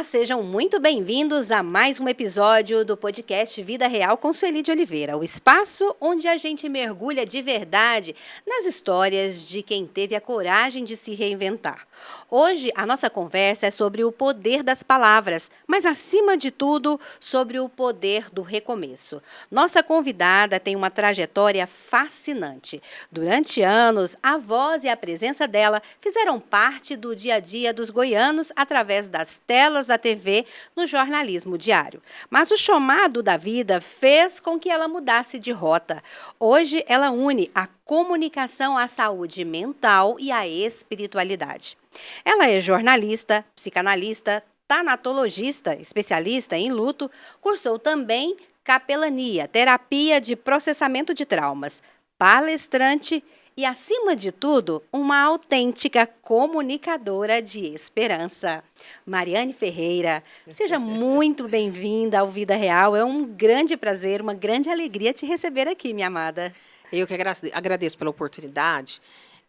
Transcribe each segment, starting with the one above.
Sejam muito bem-vindos a mais um episódio do podcast Vida Real com Sueli de Oliveira, o espaço onde a gente mergulha de verdade nas histórias de quem teve a coragem de se reinventar. Hoje, a nossa conversa é sobre o poder das palavras, mas, acima de tudo, sobre o poder do recomeço. Nossa convidada tem uma trajetória fascinante. Durante anos, a voz e a presença dela fizeram parte do dia a dia dos goianos através das telas da TV no jornalismo diário. Mas o chamado da vida fez com que ela mudasse de rota. Hoje, ela une a comunicação à saúde mental e à espiritualidade. Ela é jornalista, psicanalista, tanatologista, especialista em luto, cursou também capelania, terapia de processamento de traumas, palestrante e, acima de tudo, uma autêntica comunicadora de esperança. Mariane Ferreira, seja muito bem-vinda ao Vida Real. É um grande prazer, uma grande alegria te receber aqui, minha amada. Eu que agradeço pela oportunidade.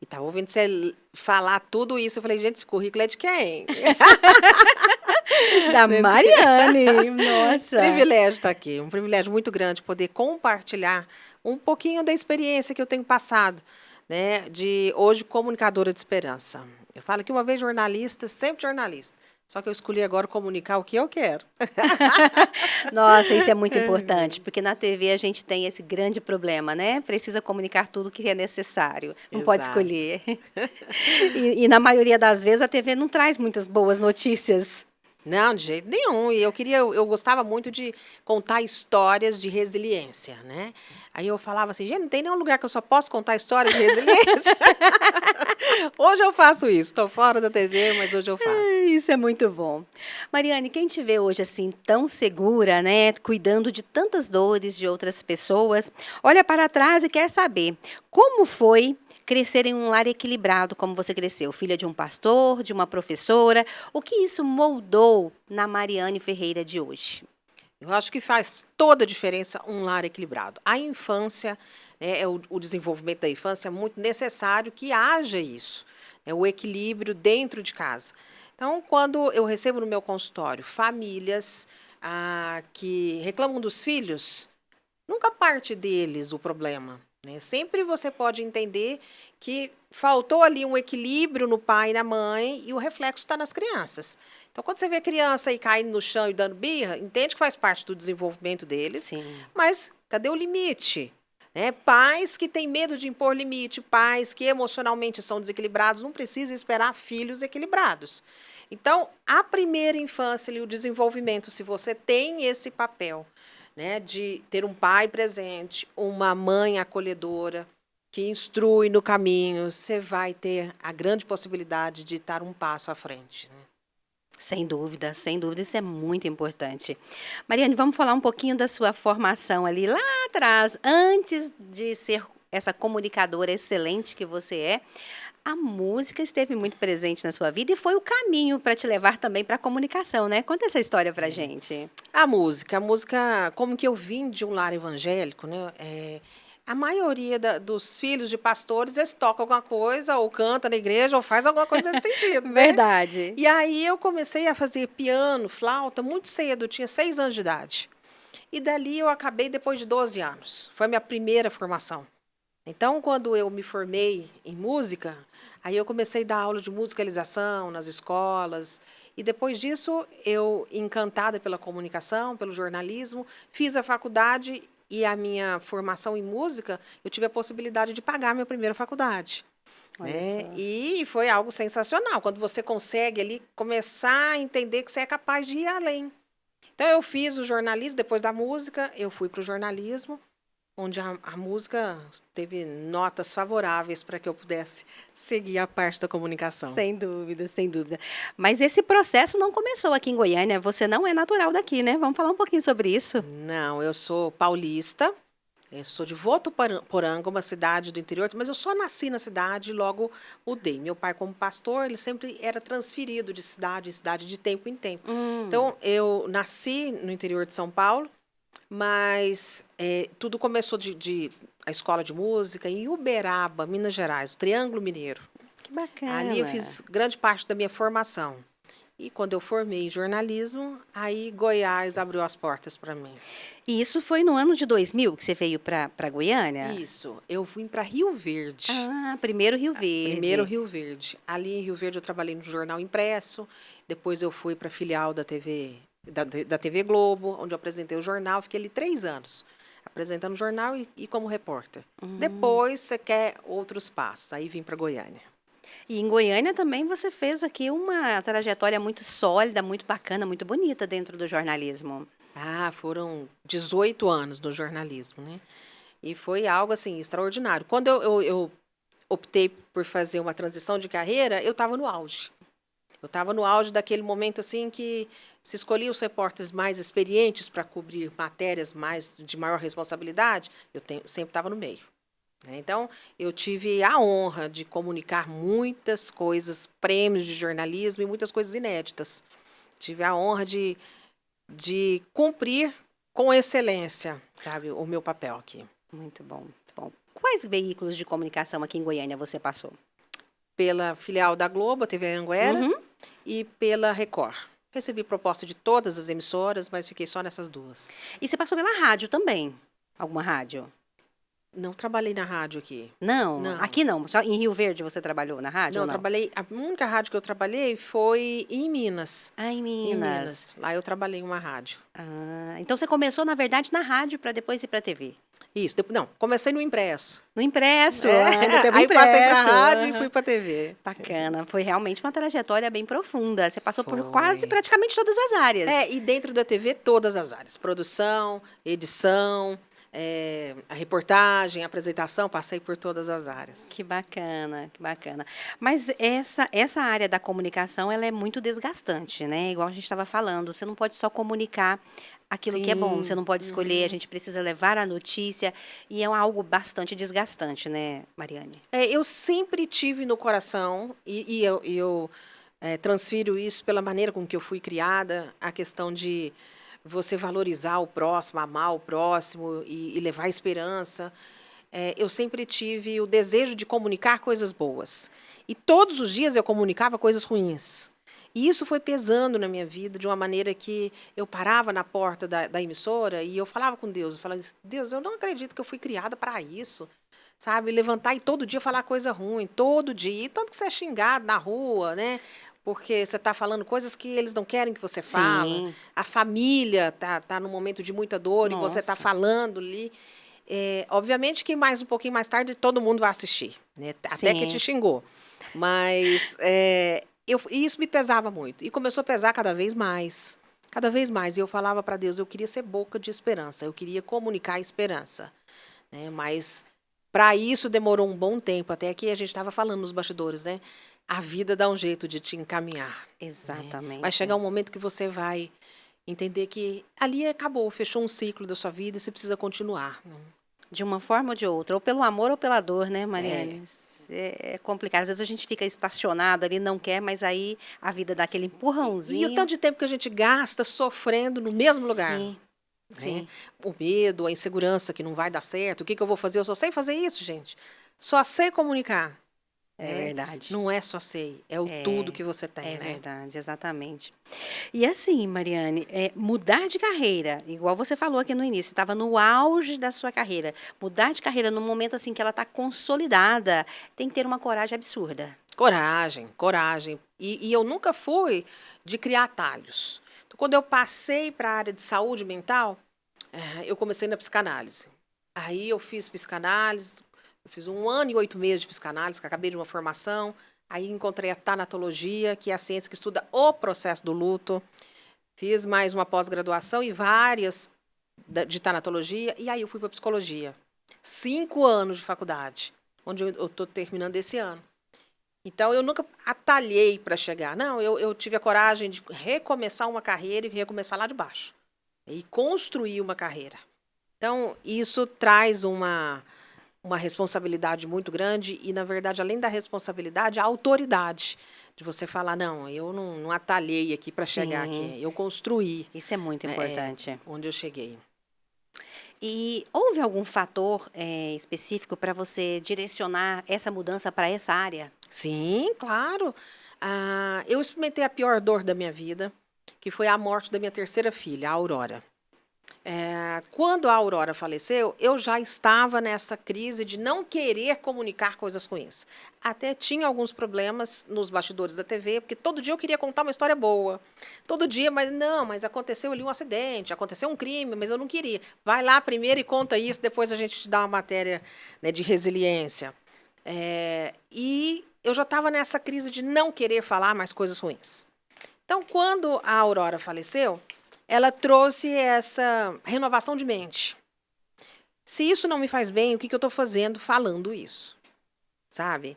E estava ouvindo você falar tudo isso. Eu falei, gente, esse currículo é de quem? Da Mariane, nossa. Privilégio estar aqui, um privilégio muito grande poder compartilhar um pouquinho da experiência que eu tenho passado, né, de hoje comunicadora de esperança. Eu falo que uma vez jornalista, sempre jornalista. Só que eu escolhi agora comunicar o que eu quero. Nossa, isso é muito importante, porque na TV a gente tem esse grande problema, né? Precisa comunicar tudo que é necessário, não pode escolher. E na maioria das vezes a TV não traz muitas boas notícias. Não, de jeito nenhum. E eu gostava muito de contar histórias de resiliência, né? Aí eu falava assim, gente, não tem nenhum lugar que eu só posso contar histórias de resiliência. Hoje eu faço isso. Estou fora da TV, mas hoje eu faço. Isso é muito bom. Mariane, quem te vê hoje assim tão segura, né, cuidando de tantas dores de outras pessoas, olha para trás e quer saber como foi crescer em um lar equilibrado como você cresceu, filha de um pastor, de uma professora. O que isso moldou na Mariane Ferreira de hoje? Eu acho que faz toda a diferença um lar equilibrado. A infância, o desenvolvimento da infância é muito necessário que haja isso, o equilíbrio dentro de casa. Então, quando eu recebo no meu consultório famílias que reclamam dos filhos, nunca parte deles o problema. Sempre você pode entender que faltou ali um equilíbrio no pai e na mãe e o reflexo está nas crianças. Então, quando você vê a criança aí caindo no chão e dando birra, entende que faz parte do desenvolvimento deles. Sim. Mas cadê o limite? Pais que têm medo de impor limite, pais que emocionalmente são desequilibrados, não precisam esperar filhos equilibrados. Então, a primeira infância e o desenvolvimento, se você tem esse papel, de ter um pai presente, uma mãe acolhedora, que instrui no caminho, você vai ter a grande possibilidade de estar um passo à frente. Sem dúvida, isso é muito importante. Mariane, vamos falar um pouquinho da sua formação ali lá atrás, antes de ser essa comunicadora excelente que você é. A música esteve muito presente na sua vida e foi o caminho para te levar também para a comunicação, né? Conta essa história para a gente. A música, como que eu vim de um lar evangélico, né? A maioria dos filhos de pastores, eles tocam alguma coisa, ou canta na igreja, ou faz alguma coisa nesse sentido, né? Verdade. E aí eu comecei a fazer piano, flauta, muito cedo, eu tinha 6 anos de idade. E dali eu acabei depois de 12 anos. Foi a minha primeira formação. Então, quando eu me formei em música, aí eu comecei a dar aula de musicalização nas escolas. E depois disso, eu, encantada pela comunicação, pelo jornalismo, fiz a faculdade e a minha formação em música, eu tive a possibilidade de pagar a minha primeira faculdade. E foi algo sensacional, quando você consegue ali começar a entender que você é capaz de ir além. Então, eu fiz o jornalismo, depois da música, eu fui para o jornalismo, onde a música teve notas favoráveis para que eu pudesse seguir a parte da comunicação. Sem dúvida, sem dúvida. Mas esse processo não começou aqui em Goiânia, você não é natural daqui, né? Vamos falar um pouquinho sobre isso. Não, eu sou paulista, eu sou de Votuporanga, uma cidade do interior, mas eu só nasci na cidade e logo mudei. Meu pai, como pastor, ele sempre era transferido de cidade em cidade, de tempo em tempo. Então, eu nasci no interior de São Paulo, mas tudo começou a escola de música em Uberaba, Minas Gerais, o Triângulo Mineiro. Que bacana. Ali eu fiz grande parte da minha formação. E quando eu formei em jornalismo, aí Goiás abriu as portas para mim. E isso foi no ano de 2000 que você veio para Goiânia? Isso, eu vim para Rio Verde. Ah, primeiro Rio Primeiro Verde. Rio Verde. Ali em Rio Verde eu trabalhei no jornal impresso, depois eu fui para a filial da TV, da TV Globo, onde eu apresentei o jornal, fiquei ali 3 anos, apresentando o jornal e como repórter. Depois você quer outros passos, aí vim para Goiânia. E em Goiânia também você fez aqui uma trajetória muito sólida, muito bacana, muito bonita dentro do jornalismo. Ah, foram 18 anos no jornalismo, né? E foi algo assim extraordinário. Quando eu optei por fazer uma transição de carreira, eu estava no auge. Eu estava no auge daquele momento assim que se escolhia os repórteres mais experientes para cobrir matérias de maior responsabilidade, sempre estava no meio. Né? Então, eu tive a honra de comunicar muitas coisas, prêmios de jornalismo e muitas coisas inéditas. Tive a honra de cumprir com excelência, sabe, o meu papel aqui. Muito bom, muito bom. Quais veículos de comunicação aqui em Goiânia você passou? Pela filial da Globo, a TV Anhanguera, Uhum. e pela Record. Recebi proposta de todas as emissoras, mas fiquei só nessas 2. E você passou pela rádio também? Alguma rádio? Não trabalhei na rádio aqui. Não, Não. aqui não. Só em Rio Verde você trabalhou na rádio Não, ou não? trabalhei. A única rádio que eu trabalhei foi em Minas. Ah, em Em Minas. Minas. Lá eu trabalhei em uma rádio. Ah, então você começou, na verdade, na rádio para depois ir para a TV. Isso. Não, comecei no impresso. No impresso, É, ainda teve aí passei para impresso. rádio e Aham. fui para TV. Bacana, foi realmente uma trajetória bem profunda. Você passou por Foi. quase praticamente todas as áreas. E dentro da TV, todas as áreas. Produção, edição, a reportagem, a apresentação, passei por todas as áreas. Que bacana, que bacana. Mas essa área da comunicação, ela é muito desgastante, né? Igual a gente estava falando, você não pode só comunicar aquilo que é bom, você Sim. não pode escolher, a gente precisa levar a notícia e é algo bastante desgastante, né, Mariane? Eu sempre tive no coração, e eu transfiro isso pela maneira com que eu fui criada, a questão de você valorizar o próximo, amar o próximo e levar esperança. Eu sempre tive o desejo de comunicar coisas boas. E todos os dias eu comunicava coisas ruins. E isso foi pesando na minha vida de uma maneira que eu parava na porta da emissora e eu falava com Deus. Eu falava, Deus, eu não acredito que eu fui criada para isso. Sabe? Levantar e todo dia falar coisa ruim, todo dia. E tanto que você é xingado na rua, né? Porque você está falando coisas que eles não querem que você fale. Sim. A família tá num momento de muita dor e você está Nossa. falando ali. Obviamente que um pouquinho mais tarde todo mundo vai assistir, né? Até que Sim. te xingou. Mas e isso me pesava muito. E começou a pesar cada vez mais. Cada vez mais. E eu falava para Deus, eu queria ser boca de esperança. Eu queria comunicar a esperança. Né? Mas para isso demorou um bom tempo. Até que a gente estava falando nos bastidores, né? A vida dá um jeito de te encaminhar. Né? Exatamente. Vai chegar um momento que você vai entender que ali acabou, fechou um ciclo da sua vida e você precisa continuar. Né? De uma forma ou de outra, ou pelo amor ou pela dor, né, Mariane? É complicado. Às vezes a gente fica estacionado ali, não quer, mas aí a vida dá aquele E empurrãozinho. o tanto de tempo que a gente gasta sofrendo no mesmo lugar. Sim, sim. Né? O medo, a insegurança que não vai dar certo. O que eu vou fazer? Eu só sei fazer isso, gente. Só sei comunicar. É verdade. Não é só sei, é o tudo que você tem, É né? verdade, exatamente. E assim, Mariane, mudar de carreira, igual você falou aqui no início, estava no auge da sua carreira. Mudar de carreira num momento assim que ela está consolidada, tem que ter uma coragem absurda. Coragem, coragem. E eu nunca fui de criar atalhos. Então, quando eu passei para a área de saúde mental, eu comecei na psicanálise. Aí eu fiz psicanálise, eu fiz 1 ano e 8 meses de psicanálise, que acabei de uma formação. Aí encontrei a tanatologia, que é a ciência que estuda o processo do luto. Fiz mais uma pós-graduação e várias de tanatologia. E aí eu fui para psicologia. 5 anos de faculdade, onde eu estou terminando esse ano. Então, eu nunca atalhei para chegar. Não, eu tive a coragem de recomeçar uma carreira e recomeçar lá de baixo. E construir uma carreira. Então, isso traz uma responsabilidade muito grande e, na verdade, além da responsabilidade, a autoridade de você falar, não, eu não atalhei aqui para chegar Sim. aqui, eu construí Isso é muito importante. onde eu cheguei. E houve algum fator específico para você direcionar essa mudança para essa área? Sim, claro. Eu experimentei a pior dor da minha vida, que foi a morte da minha terceira filha, a Aurora. Quando a Aurora faleceu, eu já estava nessa crise de não querer comunicar coisas ruins. Até tinha alguns problemas nos bastidores da TV, porque todo dia eu queria contar uma história boa. Todo dia, mas aconteceu ali um acidente, aconteceu um crime, mas eu não queria. Vai lá primeiro e conta isso, depois a gente te dá uma matéria, né, de resiliência. E eu já estava nessa crise de não querer falar mais coisas ruins. Então, quando a Aurora faleceu, ela trouxe essa renovação de mente. Se isso não me faz bem, o que eu estou fazendo falando isso? Sabe?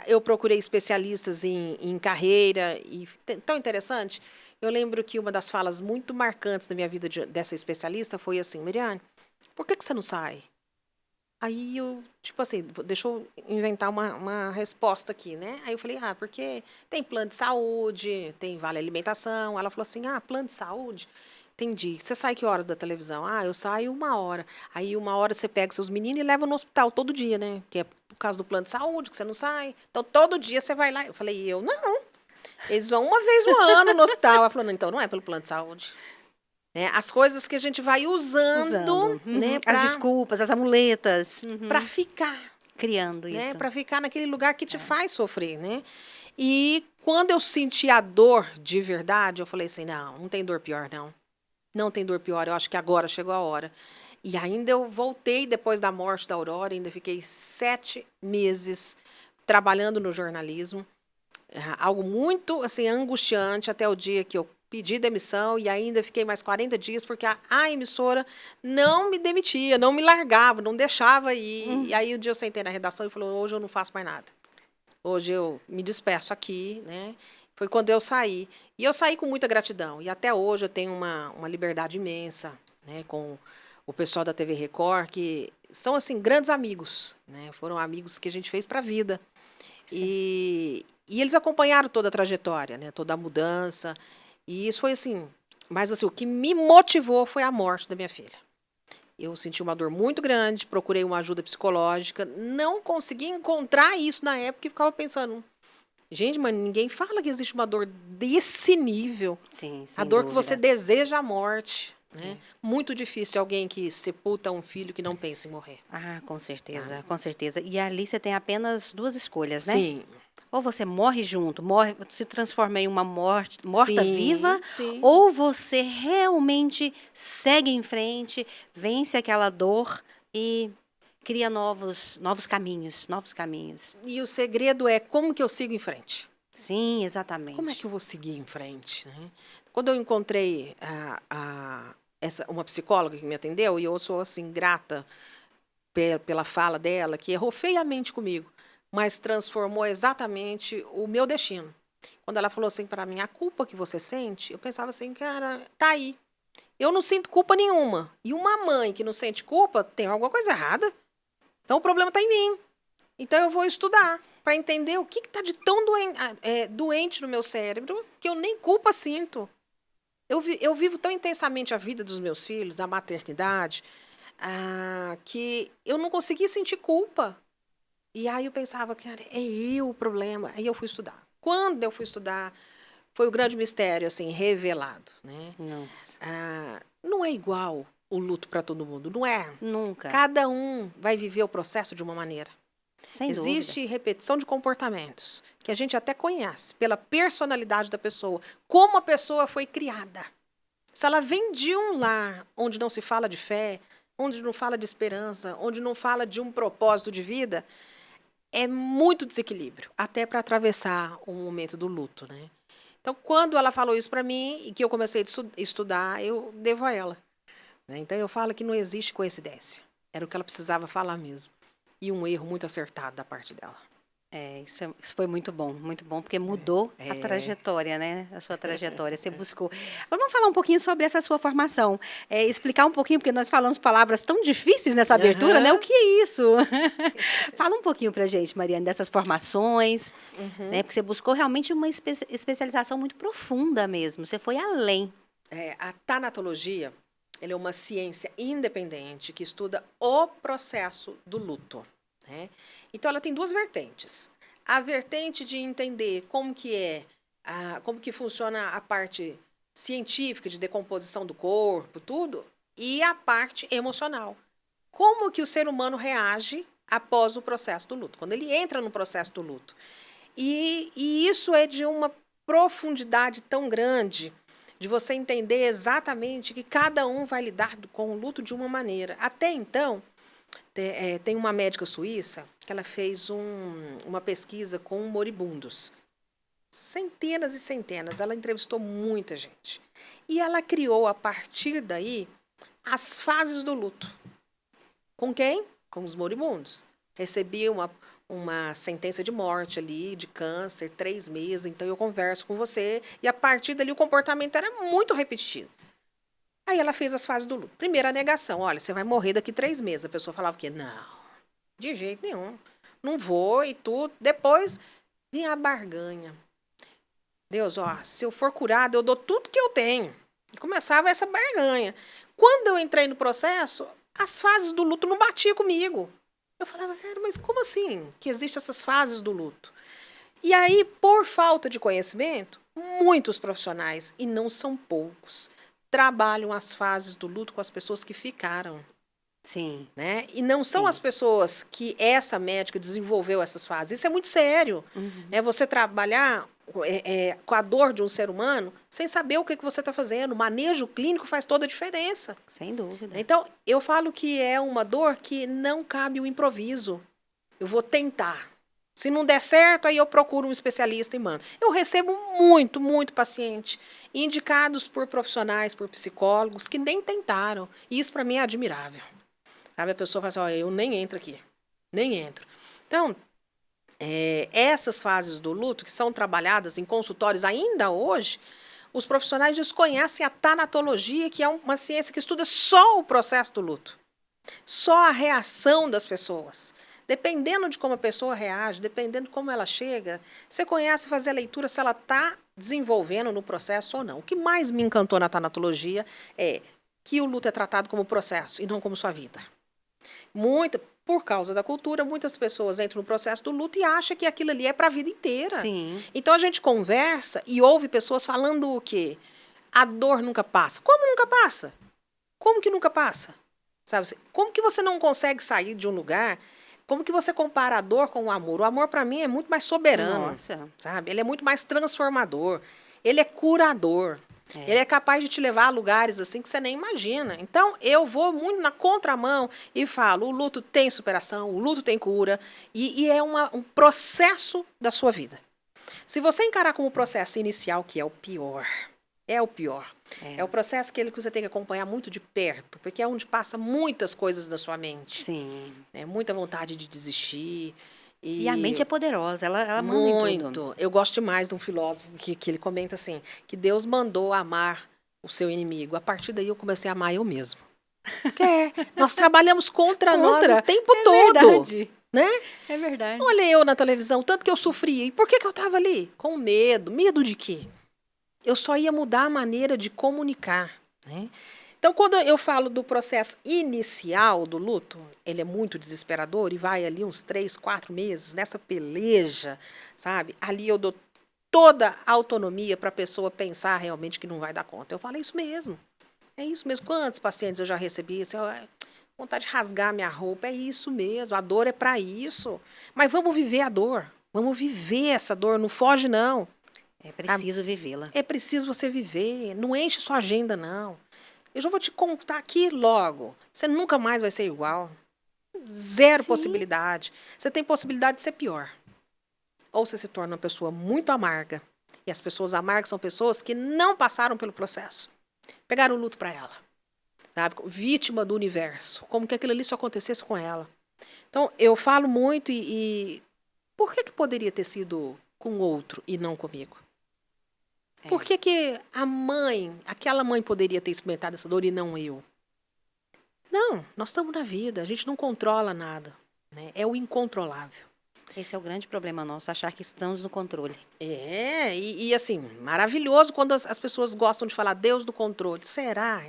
Eu procurei especialistas em carreira, e tão interessante. Eu lembro que uma das falas muito marcantes da minha vida dessa especialista foi assim: Meriane, por que você não sai? Aí eu, tipo assim, deixa eu inventar uma resposta aqui, né? Aí eu falei, porque tem plano de saúde, tem vale alimentação. Ela falou assim, plano de saúde? Entendi. Você sai que horas da televisão? Eu saio 1 hora. Aí 1 hora você pega seus meninos e leva no hospital todo dia, né? Que é por causa do plano de saúde, que você não sai. Então, todo dia você vai lá. Eu falei, não. Eles vão uma vez no ano no hospital. Ela falou, não, então não é pelo plano de saúde. As coisas que a gente vai usando. Né, as desculpas, as amuletas. Para ficar. Criando isso. Para ficar naquele lugar que te faz sofrer, né? E quando eu senti a dor de verdade, eu falei assim, não tem dor pior, não. Não tem dor pior, eu acho que agora chegou a hora. E ainda eu voltei depois da morte da Aurora, ainda fiquei 7 meses trabalhando no jornalismo. Algo muito assim, angustiante até o dia que eu pedi demissão, e ainda fiquei mais 40 dias, porque a emissora não me demitia, não me largava, não deixava ir. E aí um dia eu sentei na redação e falei, hoje eu não faço mais nada. Hoje eu me despeço aqui, né? Foi quando eu saí. E eu saí com muita gratidão. E até hoje eu tenho uma liberdade imensa, né, com o pessoal da TV Record, que são assim grandes amigos, né? Foram amigos que a gente fez para a vida. E eles acompanharam toda a trajetória, né? Toda a mudança. E isso foi assim, mas assim, o que me motivou foi a morte da minha filha. Eu senti uma dor muito grande, procurei uma ajuda psicológica, não consegui encontrar isso na época e ficava pensando, gente, mas ninguém fala que existe uma dor desse nível. Sim, a dor dúvida. Que você deseja a morte. Né? Muito difícil alguém que sepulta um filho que não pensa em morrer. Com certeza, com certeza. E ali você tem apenas 2 escolhas, né? Sim. Ou você morre junto, se transforma em uma morta-viva, sim. ou você realmente segue em frente, vence aquela dor e cria novos caminhos. E o segredo é como que eu sigo em frente. Sim, exatamente. Como é que eu vou seguir em frente? Né? Quando eu encontrei uma psicóloga que me atendeu, e eu sou assim grata pela fala dela, que errou feiamente comigo, mas transformou exatamente o meu destino. Quando ela falou assim para mim, a culpa que você sente, eu pensava assim, cara, tá aí. Eu não sinto culpa nenhuma. E uma mãe que não sente culpa, tem alguma coisa errada. Então o problema está em mim. Então eu vou estudar para entender o que está de tão doente no meu cérebro que eu nem culpa sinto. Eu vivo tão intensamente a vida dos meus filhos, a maternidade, que eu não consegui sentir culpa. E aí eu pensava, cara, é eu o problema. Aí eu fui estudar. Quando eu fui estudar, foi o grande mistério, assim, revelado. Né? Nossa. Não é igual o luto para todo mundo, não é? Nunca. Cada um vai viver o processo de uma maneira. Sem Existe dúvida. repetição de comportamentos, que a gente até conhece, pela personalidade da pessoa, como a pessoa foi criada. Se ela vem de um lar onde não se fala de fé, onde não fala de esperança, onde não fala de um propósito de vida, é muito desequilíbrio, até para atravessar o momento do luto, né? Então, quando ela falou isso para mim e que eu comecei a estudar, eu devo a ela. Né? Então, eu falo que não existe coincidência. Era o que ela precisava falar mesmo. E um erro muito acertado da parte dela. Isso foi muito bom, porque mudou a trajetória, né? A sua trajetória, você buscou. Vamos falar um pouquinho sobre essa sua formação. Explicar um pouquinho, porque nós falamos palavras tão difíceis nessa abertura, né? O que é isso? Fala um pouquinho pra gente, Mariane, dessas formações, né? Porque você buscou realmente uma especialização muito profunda mesmo, você foi além. A tanatologia, ela é uma ciência independente que estuda o processo do luto. Né? Então, ela tem 2 vertentes. a vertente de entender como que funciona a parte científica de decomposição do corpo, tudo, e a parte emocional. Como que o ser humano reage após o processo do luto, quando ele entra no processo do luto. E isso é de uma profundidade tão grande, de você entender exatamente que cada um vai lidar com o luto de uma maneira. Até então, tem uma médica suíça que ela fez uma pesquisa com moribundos. Centenas e centenas. Ela entrevistou muita gente. E ela criou, a partir daí, as fases do luto. Com quem? Com os moribundos. Recebia uma sentença de morte ali, de câncer, 3 meses, então eu converso com você. E a partir dali o comportamento era muito repetitivo. Aí ela fez as fases do luto. Primeiro, a negação. Olha, você vai morrer daqui 3 meses. A pessoa falava o quê? Não, de jeito nenhum. Não vou e tudo. Depois, vinha a barganha. Deus, ó, se eu for curado, eu dou tudo que eu tenho. E começava essa barganha. Quando eu entrei no processo, as fases do luto não batiam comigo. Eu falava, cara, mas como assim que existem essas fases do luto? E aí, por falta de conhecimento, muitos profissionais, e não são poucos, trabalham as fases do luto com as pessoas que ficaram. Sim. Né? E não são as pessoas que essa médica desenvolveu essas fases. Isso é muito sério. É você trabalhar com a dor de um ser humano sem saber o que você está fazendo. O manejo clínico faz toda a diferença. Sem dúvida. Então, eu falo que é uma dor que não cabe o improviso. Eu vou tentar. Se não der certo, aí eu procuro um especialista e mando. Eu recebo muito paciente, indicados por profissionais, por psicólogos, que nem tentaram. E isso, para mim, é admirável. Sabe, a pessoa fala assim, olha, eu nem entro aqui. Nem entro. Então, essas fases do luto, que são trabalhadas em consultórios ainda hoje, os profissionais desconhecem a tanatologia, que é uma ciência que estuda só o processo do luto. Só a reação das pessoas. Dependendo de como a pessoa reage, dependendo de como ela chega, você conhece fazer a leitura se ela está desenvolvendo no processo ou não. O que mais me encantou na tanatologia é que o luto é tratado como processo e não como sua vida. Por causa da cultura, muitas pessoas entram no processo do luto e acham que aquilo ali é para a vida inteira. Sim. Então a gente conversa e ouve pessoas falando o quê? A dor nunca passa. Como nunca passa? Como que nunca passa? Sabe? Como que você não consegue sair de um lugar? Como que você compara a dor com o amor? O amor, para mim, é muito mais soberano. Nossa. Sabe? Ele é muito mais transformador. Ele é curador. Ele é capaz de te levar a lugares assim que você nem imagina. Então, eu vou muito na contramão e falo, o luto tem superação, o luto tem cura, e é um processo da sua vida. Se você encarar como processo inicial, que é o pior, é o processo que você tem que acompanhar muito de perto, porque é onde passa muitas coisas da sua mente. Sim. Muita vontade de desistir. E a mente é poderosa, ela manda em tudo. Muito. Eu gosto demais de um filósofo que ele comenta assim, que Deus mandou amar o seu inimigo. A partir daí eu comecei a amar eu mesmo. Porque nós trabalhamos contra nós o tempo todo. Verdade. Né? É verdade. Olha eu na televisão, tanto que eu sofria. E por que eu estava ali? Com medo. Medo de quê? Eu só ia mudar a maneira de comunicar. Né? Então, quando eu falo do processo inicial do luto, ele é muito desesperador e vai ali uns 3, 4 meses nessa peleja, sabe? Ali eu dou toda a autonomia para a pessoa pensar realmente que não vai dar conta. Eu falo, é isso mesmo. É isso mesmo. Quantos pacientes eu já recebi? Assim, vontade de rasgar minha roupa. É isso mesmo. A dor é para isso. Mas vamos viver a dor. Vamos viver essa dor. Não foge, não. É preciso vivê-la. É preciso você viver. Não enche sua agenda, não. Eu já vou te contar aqui logo. Você nunca mais vai ser igual. Zero possibilidade. Você tem possibilidade de ser pior. Ou você se torna uma pessoa muito amarga. E as pessoas amargas são pessoas que não passaram pelo processo. Pegaram o luto para ela. Sabe? Vítima do universo. Como que aquilo ali só acontecesse com ela. Então, eu falo muito e por que poderia ter sido com outro e não comigo? Por que aquela mãe poderia ter experimentado essa dor e não eu? Não, nós estamos na vida, a gente não controla nada. Né? É o incontrolável. Esse é o grande problema nosso, achar que estamos no controle. E assim, maravilhoso quando as pessoas gostam de falar Deus do controle. Será?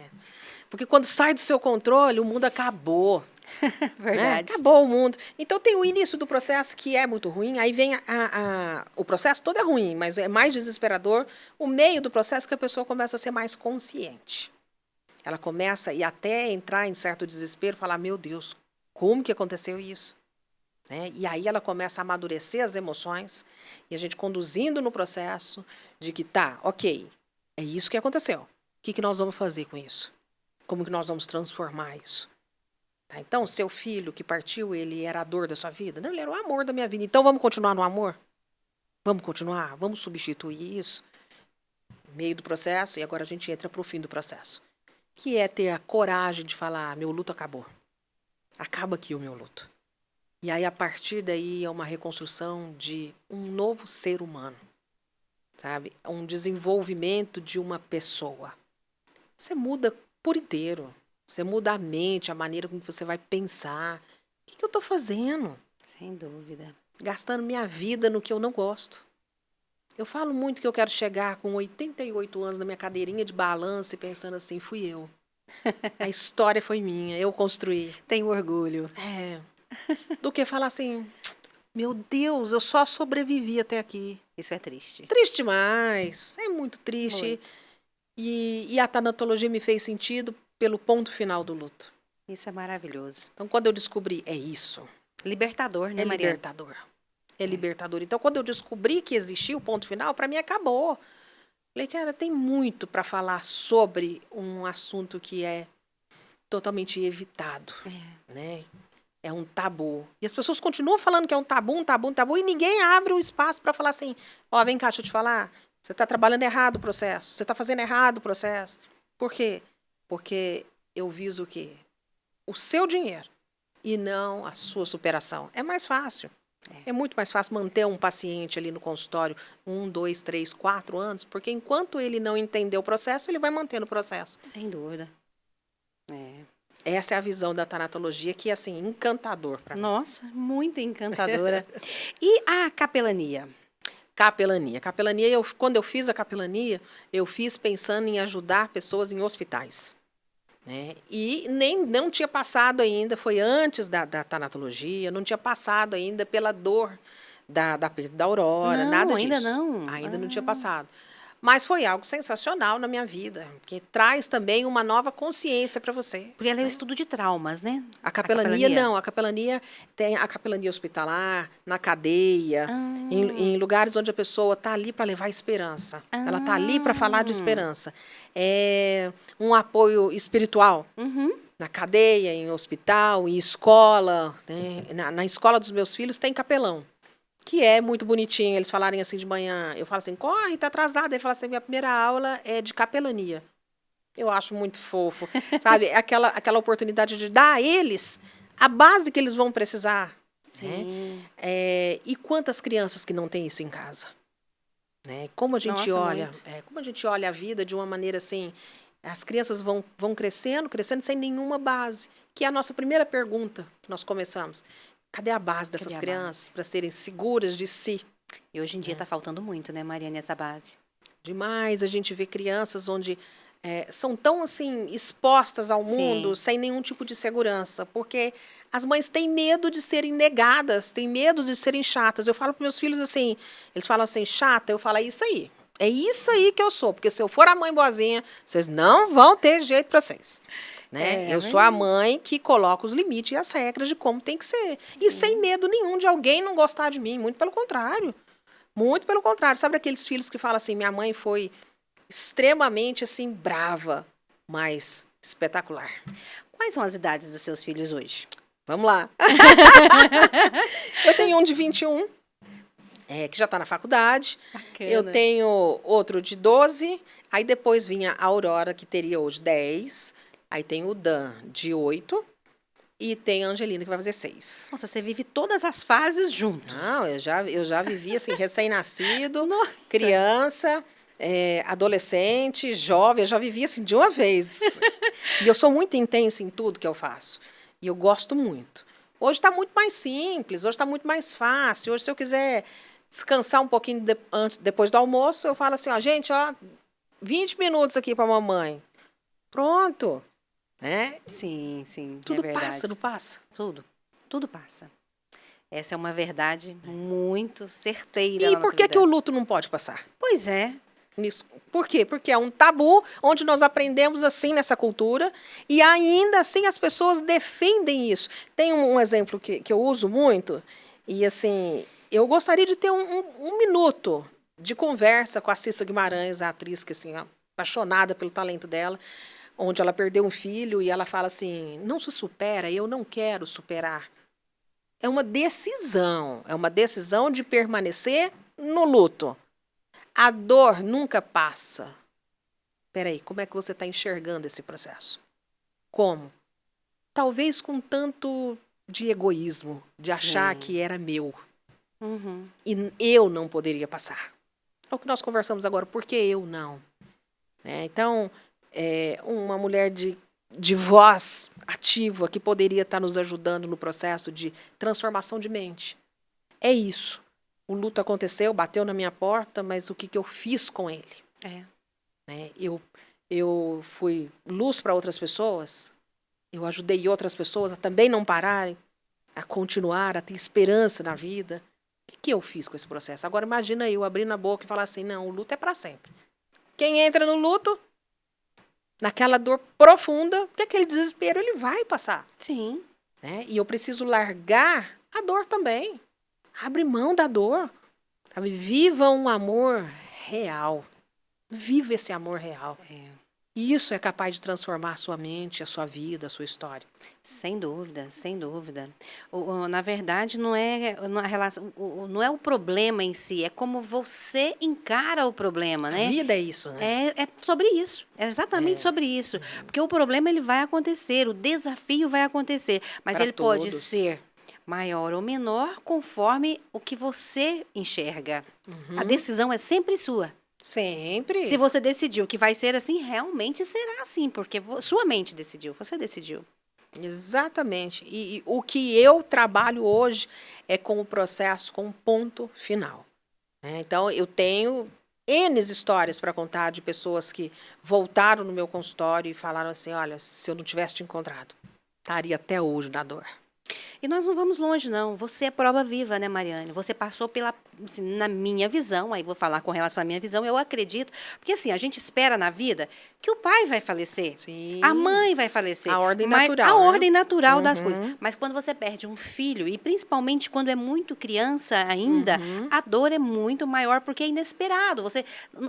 Porque quando sai do seu controle, o mundo acabou. Né? Verdade. Acabou o mundo. Então tem o início do processo que é muito ruim, aí vem o processo todo é ruim, mas é mais desesperador o meio do processo que a pessoa começa a ser mais consciente. Ela começa e até entrar em certo desespero, falar, meu Deus, como que aconteceu isso? Né? E aí ela começa a amadurecer as emoções e a gente conduzindo no processo de que tá, ok, é isso que aconteceu. O que nós vamos fazer com isso? Como que nós vamos transformar isso? Tá, então, seu filho que partiu, ele era a dor da sua vida? Não, ele era o amor da minha vida. Então, vamos continuar no amor? Vamos continuar? Vamos substituir isso? No meio do processo, e agora a gente entra para o fim do processo. Que é ter a coragem de falar, meu luto acabou. Acaba aqui o meu luto. E aí, a partir daí, é uma reconstrução de um novo ser humano. Sabe? Um desenvolvimento de uma pessoa. Você muda por inteiro. Você muda a mente, a maneira como você vai pensar. O que eu estou fazendo? Sem dúvida. Gastando minha vida no que eu não gosto. Eu falo muito que eu quero chegar com 88 anos na minha cadeirinha de balanço e pensando assim, fui eu. A história foi minha, eu construí. Tenho orgulho. É. Do que falar assim, meu Deus, eu só sobrevivi até aqui. Isso é triste. Triste demais, é muito triste. Muito. E a tanatologia me fez sentido pelo ponto final do luto. Isso é maravilhoso. Então, quando eu descobri, é isso. Libertador, né, É Mariana? libertador. É libertador. Então, quando eu descobri que existia o ponto final, para mim acabou. Falei, cara, tem muito para falar sobre um assunto que é totalmente evitado. Né? É um tabu. E as pessoas continuam falando que é um tabu, e ninguém abre o espaço para falar assim, ó, vem cá, deixa eu te falar, você está trabalhando errado o processo, você está fazendo errado o processo. Por quê? Porque eu viso o quê? O seu dinheiro e não a sua superação. É mais fácil. É muito mais fácil manter um paciente ali no consultório 1, 2, 3, 4 anos, porque enquanto ele não entender o processo, ele vai mantendo o processo. Sem dúvida. É. Essa é a visão da tanatologia, que é, assim, encantador para mim. Nossa, muito encantadora. E a capelania? Capelania. Capelania, quando eu fiz a capelania, eu fiz pensando em ajudar pessoas em hospitais. Né? E não tinha passado ainda, foi antes da tanatologia, não tinha passado ainda pela dor da perda da Aurora, Não, nada ainda disso. não. Ainda não tinha passado. Mas foi algo sensacional na minha vida, porque traz também uma nova consciência para você. Porque ela é o estudo de traumas, né? A capelania não, a capelania tem a capelania hospitalar, na cadeia, em lugares onde a pessoa está ali para levar esperança. Ela está ali para falar de esperança. É um apoio espiritual. Na cadeia, em hospital, em escola. Né? Na escola dos meus filhos tem capelão, que é muito bonitinho. Eles falarem assim de manhã, eu falo assim, corre, tá atrasado. Ele fala assim, minha primeira aula é de capelania. Eu acho muito fofo, sabe? Aquela oportunidade de dar a eles a base que eles vão precisar. Sim. Né? E quantas crianças que não têm isso em casa? Né? Como a gente olha, como a gente olha a vida de uma maneira assim, as crianças vão crescendo sem nenhuma base. Que é a nossa primeira pergunta que nós começamos. Cadê a base dessas crianças para serem seguras de si? E hoje em dia está faltando muito, né, Mariana, essa base? Demais. A gente vê crianças onde são tão assim expostas ao mundo sem nenhum tipo de segurança, porque as mães têm medo de serem negadas, têm medo de serem chatas. Eu falo para meus filhos assim, eles falam assim, chata, eu falo, é isso aí que eu sou, porque se eu for a mãe boazinha, vocês não vão ter jeito para vocês. Né? Eu sou a mãe que coloca os limites e as regras de como tem que ser. Sim. E sem medo nenhum de alguém não gostar de mim, muito pelo contrário. Muito pelo contrário. Sabe aqueles filhos que falam assim, minha mãe foi extremamente assim brava, mas espetacular. Quais são as idades dos seus filhos hoje? Vamos lá. Eu tenho um de 21, que já está na faculdade. Bacana. Eu tenho outro de 12, aí depois vinha a Aurora, que teria hoje 10, aí tem o Dan, de 8, e tem a Angelina, que vai fazer 6. Nossa, você vive todas as fases junto. Não, eu já vivi assim, recém-nascido, Nossa. criança, adolescente, jovem, eu já vivi assim de uma vez. E eu sou muito intensa em tudo que eu faço. E eu gosto muito. Hoje está muito mais simples, hoje está muito mais fácil. Hoje, se eu quiser descansar um pouquinho depois do almoço, eu falo assim, ó, gente, 20 minutos aqui para a mamãe. Pronto. né? Sim, sim, é Tudo verdade. passa, não passa? Tudo passa. Essa é uma verdade muito certeira E na por nossa que que o vida. luto não pode passar? Pois é, Por quê? Porque é um tabu onde nós aprendemos assim nessa cultura e ainda assim as pessoas defendem isso. Tem um exemplo que eu uso muito e assim, eu gostaria de ter um minuto de conversa com a Cissa Guimarães, a atriz que assim, apaixonada pelo talento dela, onde ela perdeu um filho e ela fala assim, não se supera, eu não quero superar. É uma decisão de permanecer no luto. A dor nunca passa. Peraí, como é que você está enxergando esse processo? Como? Talvez com tanto de egoísmo, de achar sim. que era meu Uhum. e eu não poderia passar. É o que nós conversamos agora, por que eu não? Então, uma mulher de voz ativa que poderia estar nos ajudando no processo de transformação de mente. É isso. O luto aconteceu, bateu na minha porta, mas o que eu fiz com ele? É. Né? Eu fui luz para outras pessoas, eu ajudei outras pessoas a também não pararem, a continuar, a ter esperança na vida. O que eu fiz com esse processo? Agora imagina eu abrindo a boca e falar assim, não, o luto é para sempre. Quem entra no luto, naquela dor profunda, que aquele desespero ele vai passar. Sim. Né? E eu preciso largar a dor também. Abre mão da dor. Sabe? Viva um amor real. Viva esse amor real. É. E isso é capaz de transformar a sua mente, a sua vida, a sua história. Sem dúvida, sem dúvida. Na verdade, não é a relação, não é o problema em si, é como você encara o problema, A né? vida é isso, né? É sobre isso, é exatamente sobre isso. Porque o problema ele vai acontecer, o desafio vai acontecer, mas Para ele pode todos. ser maior ou menor conforme o que você enxerga. A decisão é sempre sua. Sempre. Se você decidiu que vai ser assim, realmente será assim, porque sua mente decidiu, você decidiu. Exatamente. E o que eu trabalho hoje é com o processo, com o ponto final. Né? Então, eu tenho N histórias para contar de pessoas que voltaram no meu consultório e falaram assim, olha, se eu não tivesse te encontrado, estaria até hoje na dor. E nós não vamos longe, não. Você é prova viva, né, Mariane? Você passou pela, assim, na minha visão, aí vou falar com relação à minha visão, eu acredito, porque assim, a gente espera na vida que o pai vai falecer, Sim. a mãe vai falecer, A ordem mas natural, a né? ordem natural das coisas. Mas quando você perde um filho, e principalmente quando é muito criança ainda, a dor é muito maior porque é inesperado.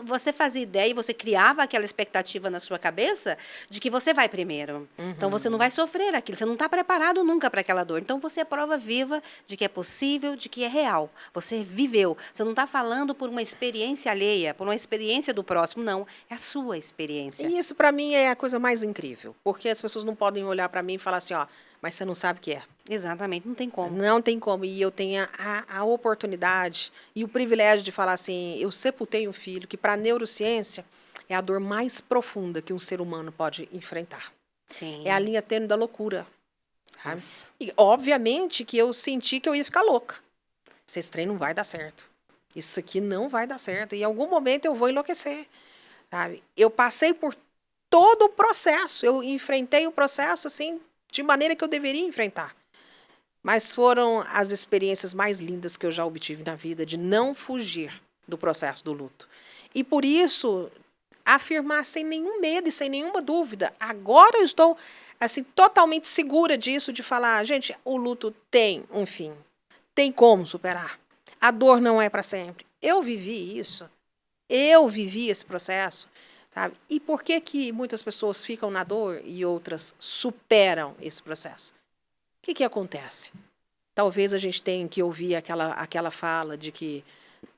Você fazia ideia e você criava aquela expectativa na sua cabeça de que você vai primeiro. Então você não vai sofrer aquilo, você não está preparado nunca para aquela dor. Então você é prova viva de que é possível, de que é real. Você viveu. Você não está falando por uma experiência alheia, por uma experiência do próximo, não. É a sua experiência. E isso, para mim, é a coisa mais incrível. Porque as pessoas não podem olhar para mim e falar assim, ó, mas você não sabe o que é. Exatamente, não tem como. Não tem como. E eu tenho a oportunidade e o privilégio de falar assim, eu sepultei um filho que, para a neurociência, é a dor mais profunda que um ser humano pode enfrentar. Sim. É a linha tênue da loucura. Sabe? Nossa. E, obviamente, que eu senti que eu ia ficar louca. Esse trem não vai dar certo. Isso aqui não vai dar certo. E em algum momento eu vou enlouquecer. Sabe? Eu passei por todo o processo. Eu enfrentei o processo assim, de maneira que eu deveria enfrentar. Mas foram as experiências mais lindas que eu já obtive na vida, de não fugir do processo do luto. E por isso, afirmar sem nenhum medo e sem nenhuma dúvida. Agora eu estou assim totalmente segura disso, de falar, gente, o luto tem um fim. Tem como superar. A dor não é para sempre. Eu vivi isso. Eu vivi esse processo. Sabe? E por que muitas pessoas ficam na dor e outras superam esse processo? O que acontece? Talvez a gente tenha que ouvir aquela fala de que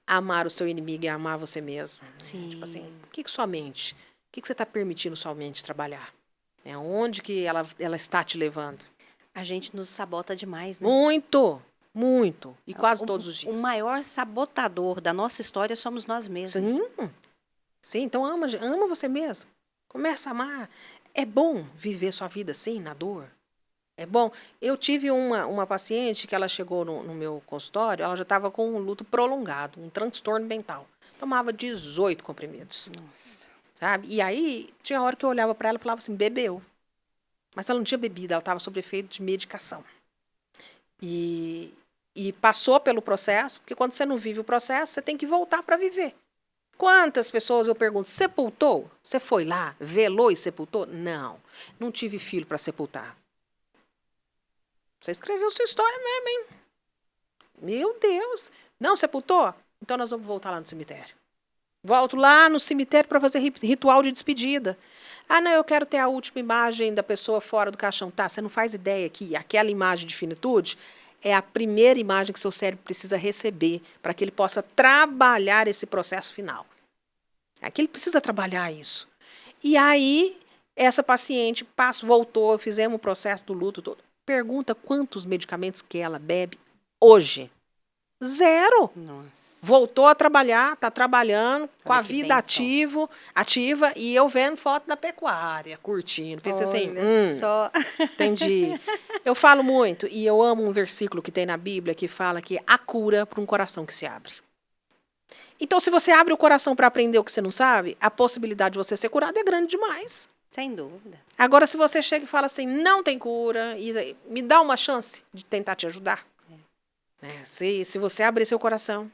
amar o seu inimigo é amar você mesmo. Sim. Tipo assim, o que sua mente? O que você está permitindo sua mente trabalhar? Onde que ela está te levando? A gente nos sabota demais, né? Muito, muito. E quase todos os dias. O maior sabotador da nossa história somos nós mesmos. Sim. Sim, então ama você mesmo. Começa a amar. É bom viver sua vida assim, na dor. É bom. Eu tive uma paciente que ela chegou no meu consultório, ela já estava com um luto prolongado, um transtorno mental. Tomava 18 comprimidos. Nossa. Sabe? E aí, tinha hora que eu olhava para ela e falava assim, bebeu. mas ela não tinha bebido, ela estava sob efeito de medicação. E passou pelo processo, porque quando você não vive o processo, você tem que voltar para viver. Quantas pessoas eu pergunto, sepultou? Você foi lá, velou e sepultou? Não tive filho para sepultar. Você escreveu sua história mesmo, hein? Meu Deus! Não sepultou? Então nós vamos voltar lá no cemitério. Volto lá no cemitério para fazer ritual de despedida. Não, eu quero ter a última imagem da pessoa fora do caixão. Tá, você não faz ideia que aquela imagem de finitude é a primeira imagem que seu cérebro precisa receber para que ele possa trabalhar esse processo final. Aqui ele precisa trabalhar isso. E aí, essa paciente voltou, fizemos o processo do luto todo. Pergunta quantos medicamentos que ela bebe hoje. 0. Nossa. Voltou a trabalhar, está trabalhando com Olha a que vida bênção. ativa, e eu vendo foto da pecuária, curtindo. Pensei assim, Olha só. entendi. Eu falo muito, e eu amo um versículo que tem na Bíblia que fala que há cura para um coração que se abre. Então, se você abre o coração para aprender o que você não sabe, a possibilidade de você ser curado é grande demais. Sem dúvida. Agora, se você chega e fala assim, não tem cura, me dá uma chance de tentar te ajudar. Se você abrir seu coração.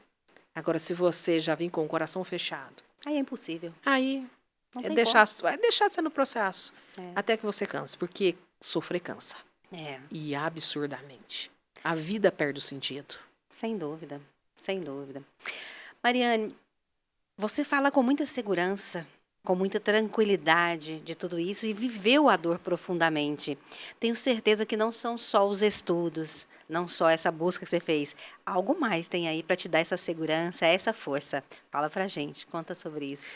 Agora, se você já vem com o coração fechado. Aí é impossível. Aí Não vai tem deixar ser no processo. É. Até que você canse. Porque sofrer cansa. É, E absurdamente. A vida perde o sentido. sem dúvida. Sem dúvida. Mariane, você fala com muita segurança, com muita tranquilidade de tudo isso e viveu a dor profundamente. Tenho certeza que não são só os estudos, não só essa busca que você fez. Algo mais tem aí para te dar essa segurança, essa força. Fala pra gente, conta sobre isso.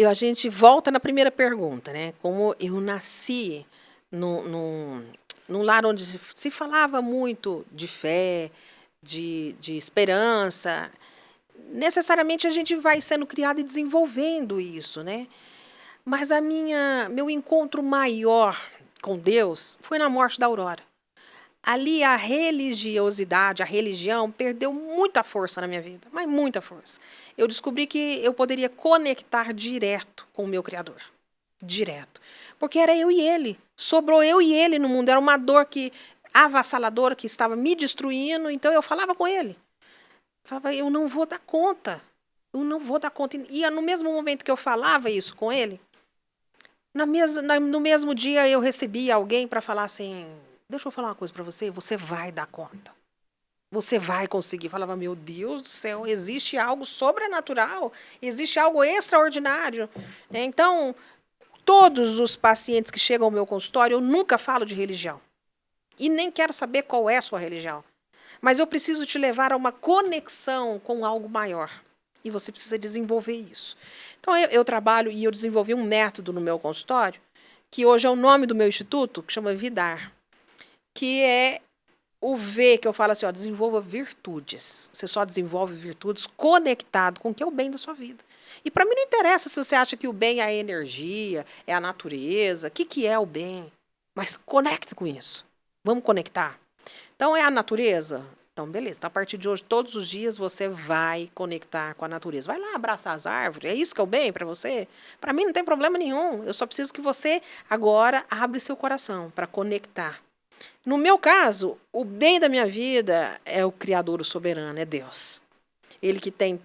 A gente volta na primeira pergunta, né? Como eu nasci num lar onde se falava muito de fé, de esperança, necessariamente a gente vai sendo criado e desenvolvendo isso, né? Mas meu encontro maior com Deus foi na morte da Aurora. Ali a religiosidade, a religião perdeu muita força na minha vida, mas muita força. Eu descobri que eu poderia conectar direto com o meu Criador. Direto. Porque era eu e ele. Sobrou eu e ele no mundo. Era uma dor avassaladora que estava me destruindo, então eu falava com ele. Falava, eu não vou dar conta. Eu não vou dar conta. E no mesmo momento que eu falava isso com ele, no mesmo dia eu recebia alguém para falar assim, deixa eu falar uma coisa para você, você vai dar conta. Você vai conseguir. Falava, meu Deus do céu, existe algo sobrenatural, existe algo extraordinário. Então, todos os pacientes que chegam ao meu consultório, eu nunca falo de religião. E nem quero saber qual é a sua religião. Mas eu preciso te levar a uma conexão com algo maior. E você precisa desenvolver isso. Então, eu trabalho e eu desenvolvi um método no meu consultório, que hoje é o nome do meu instituto, que chama Vidar. Que é o V, que eu falo assim, desenvolva virtudes. Você só desenvolve virtudes conectado com o que é o bem da sua vida. E para mim não interessa se você acha que o bem é a energia, é a natureza, o que é o bem. Mas conecte com isso. Vamos conectar. Então, é a natureza? Então, beleza. Então, a partir de hoje, todos os dias, você vai conectar com a natureza. Vai lá abraçar as árvores. É isso que é o bem para você? Para mim, não tem problema nenhum. Eu só preciso que você, agora, abra seu coração para conectar. No meu caso, o bem da minha vida é o Criador, o soberano, é Deus. Ele que tem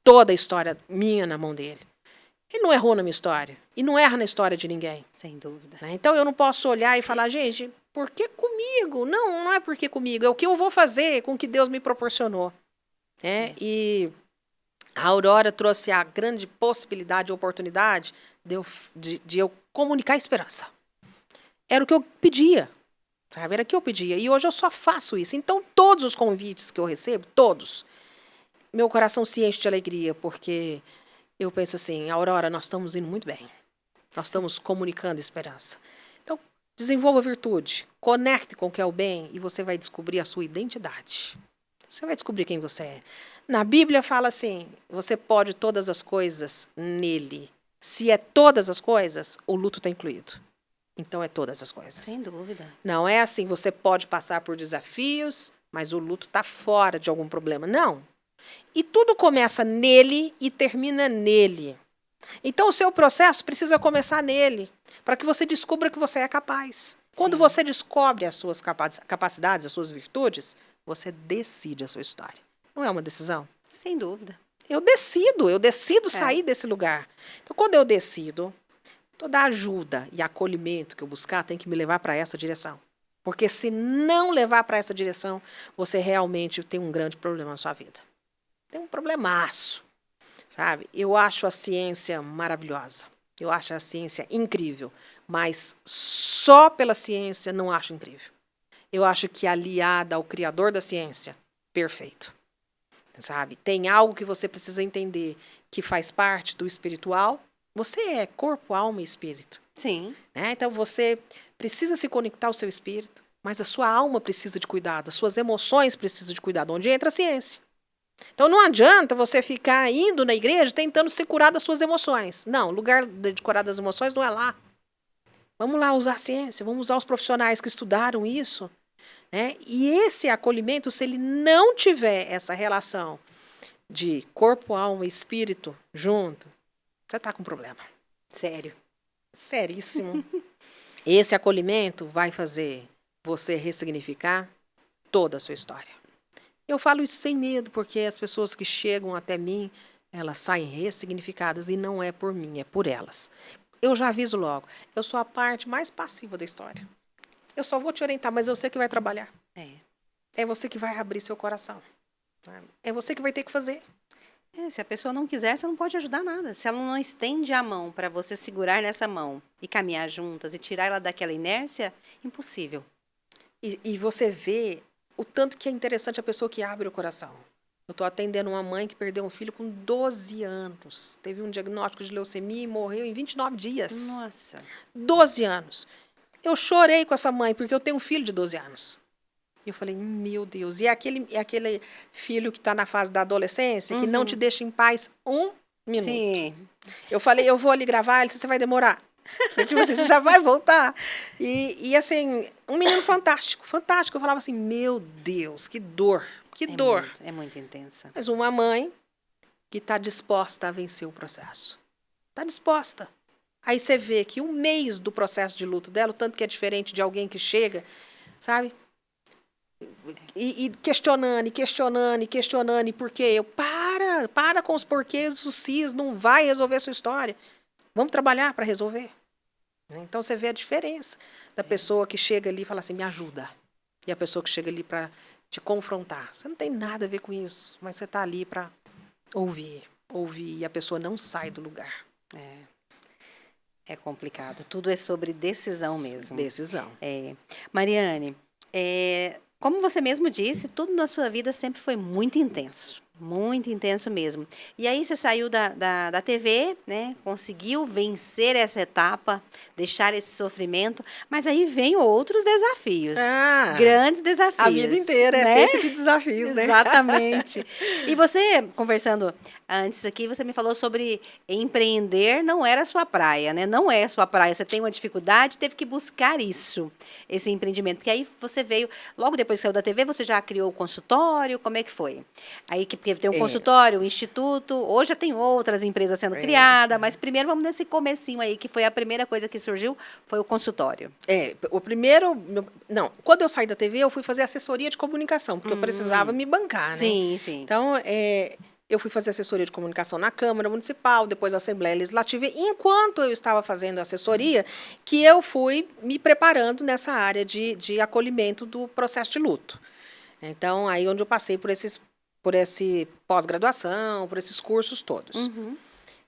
toda a história minha na mão dele. Ele não errou na minha história. E não erra na história de ninguém. Sem dúvida. Então, eu não posso olhar e falar, gente, por que comigo? Não é por que comigo. É o que eu vou fazer com o que Deus me proporcionou. E a Aurora trouxe a grande possibilidade, oportunidade de eu comunicar esperança. Era o que eu pedia. Sabe? Era o que eu pedia. E hoje eu só faço isso. Então, todos os convites que eu recebo, todos, meu coração se enche de alegria, porque eu penso assim, Aurora, nós estamos indo muito bem. Nós estamos comunicando esperança. Então, desenvolva virtude, conecte com o que é o bem e você vai descobrir a sua identidade. Você vai descobrir quem você é. Na Bíblia fala assim, você pode todas as coisas nele. Se é todas as coisas, o luto está incluído. Então, é todas as coisas. Sem dúvida. Não é assim, você pode passar por desafios, mas o luto está fora de algum problema. Não. E tudo começa nele e termina nele. Então, o seu processo precisa começar nele, para que você descubra que você é capaz. Quando você descobre as suas capacidades, as suas virtudes, você decide a sua história. Não é uma decisão? Sem dúvida. Eu decido sair desse lugar. Então, quando eu decido, toda ajuda e acolhimento que eu buscar tem que me levar para essa direção. Porque se não levar para essa direção, você realmente tem um grande problema na sua vida. Tem um problemaço, sabe? Eu acho a ciência maravilhosa. Eu acho a ciência incrível. Mas só pela ciência não acho incrível. Eu acho que aliada ao criador da ciência, perfeito. Sabe? Tem algo que você precisa entender que faz parte do espiritual. Você é corpo, alma e espírito. Sim. Né? Então você precisa se conectar ao seu espírito, mas a sua alma precisa de cuidado, as suas emoções precisam de cuidado, onde entra a ciência. Então não adianta você ficar indo na igreja tentando se curar das suas emoções. Não, o lugar de curar das emoções não é lá. Vamos lá usar a ciência, vamos usar os profissionais que estudaram isso. Né? E esse acolhimento, se ele não tiver essa relação de corpo, alma e espírito junto, você está com problema. Sério. Seríssimo. Esse acolhimento vai fazer você ressignificar toda a sua história. Eu falo isso sem medo, porque as pessoas que chegam até mim, elas saem ressignificadas e não é por mim, é por elas. Eu já aviso logo, eu sou a parte mais passiva da história. Eu só vou te orientar, mas é você que vai trabalhar. É você que vai abrir seu coração. É você que vai ter que fazer. Se a pessoa não quiser, você não pode ajudar nada. Se ela não estende a mão para você segurar nessa mão e caminhar juntas e tirar ela daquela inércia, impossível. E você vê o tanto que é interessante a pessoa que abre o coração. Eu estou atendendo uma mãe que perdeu um filho com 12 anos. Teve um diagnóstico de leucemia e morreu em 29 dias. Nossa. 12 anos. Eu chorei com essa mãe, porque eu tenho um filho de 12 anos. E eu falei, meu Deus. E é aquele filho que está na fase da adolescência, que não te deixa em paz um minuto. Sim. Eu falei, eu vou ali gravar. Ele disse, você vai demorar. Você já vai voltar. E assim, um menino fantástico, fantástico. Eu falava assim, meu Deus, que dor, que dor. É muito intensa. Mas uma mãe que está disposta a vencer o processo. Está disposta. Aí você vê que um mês do processo de luto dela, o tanto que é diferente de alguém que chega, sabe? E questionando, e por quê? Eu, para com os porquês, o CIS não vai resolver a sua história. Vamos trabalhar para resolver. Então, você vê a diferença da pessoa que chega ali e fala assim, me ajuda. E a pessoa que chega ali para te confrontar. Você não tem nada a ver com isso, mas você está ali para ouvir, e a pessoa não sai do lugar. É complicado. Tudo é sobre decisão mesmo. Decisão. Mariane, como você mesmo disse, tudo na sua vida sempre foi muito intenso mesmo. E aí você saiu da TV, né? Conseguiu vencer essa etapa, deixar esse sofrimento, mas aí vem outros desafios, grandes desafios. A vida inteira é feita de desafios, né? Exatamente. E você, conversando antes aqui, você me falou sobre empreender não era a sua praia, né? Não é a sua praia, você tem uma dificuldade, teve que buscar esse empreendimento. Porque aí você veio, logo depois que saiu da TV, você já criou o consultório, como é que foi? Aí porque tem um consultório, um instituto, hoje já tem outras empresas sendo criadas, mas primeiro vamos nesse comecinho aí, que foi a primeira coisa que surgiu, foi o consultório. O primeiro, quando eu saí da TV, eu fui fazer assessoria de comunicação, porque eu precisava me bancar, né? Sim, sim. Então, eu fui fazer assessoria de comunicação na Câmara Municipal, depois na Assembleia Legislativa. E enquanto eu estava fazendo assessoria, que eu fui me preparando nessa área de acolhimento do processo de luto. Então, aí onde eu passei por esse pós-graduação, por esses cursos todos. Uhum.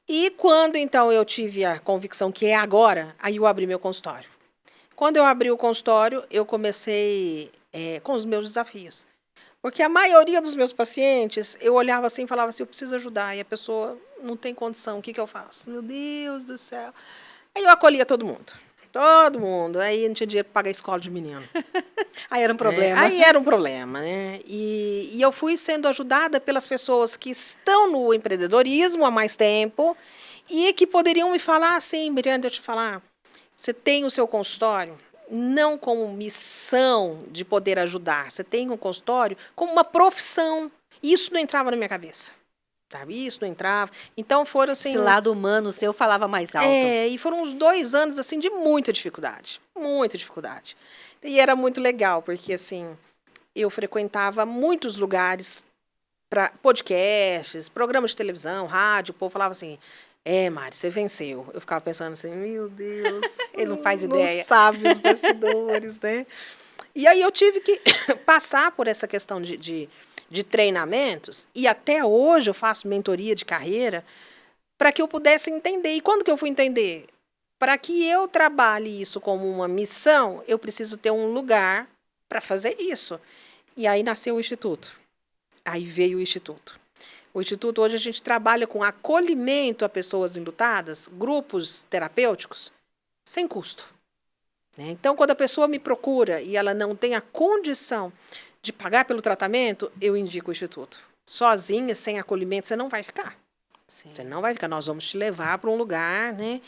E quando, então, eu tive a convicção que é agora, aí eu abri meu consultório. Quando eu abri o consultório, eu comecei com os meus desafios. Porque a maioria dos meus pacientes, eu olhava assim e falava assim, eu preciso ajudar. E a pessoa não tem condição, o que eu faço? Meu Deus do céu. Aí eu acolhia todo mundo. Todo mundo. Aí não tinha dinheiro para pagar a escola de menino. Aí era um problema. Aí era um problema, né? E eu fui sendo ajudada pelas pessoas que estão no empreendedorismo há mais tempo e que poderiam me falar assim, Miriam, deixa eu te falar, você tem o seu consultório não como missão de poder ajudar, você tem um consultório como uma profissão. Isso não entrava na minha cabeça. sabe? Isso não entrava. Então foram assim... Esse lado humano seu falava mais alto. E foram uns 2 anos, assim, de muita dificuldade. Muita dificuldade. E era muito legal, porque, assim, eu frequentava muitos lugares para podcasts, programas de televisão, rádio. O povo falava assim, Mari, você venceu. Eu ficava pensando assim, meu Deus. Ele não faz ideia. Não sabe os bastidores, né? E aí eu tive que passar por essa questão de treinamentos, e até hoje eu faço mentoria de carreira, para que eu pudesse entender. E quando que eu fui entender? Para que eu trabalhe isso como uma missão, eu preciso ter um lugar para fazer isso. E aí nasceu o Instituto. Aí veio o Instituto. O Instituto, hoje, a gente trabalha com acolhimento a pessoas enlutadas, grupos terapêuticos, sem custo. Né? Então, quando a pessoa me procura e ela não tem a condição de pagar pelo tratamento, eu indico o Instituto. Sozinha, sem acolhimento, você não vai ficar. Sim. Você não vai ficar. Nós vamos te levar para um lugar, né?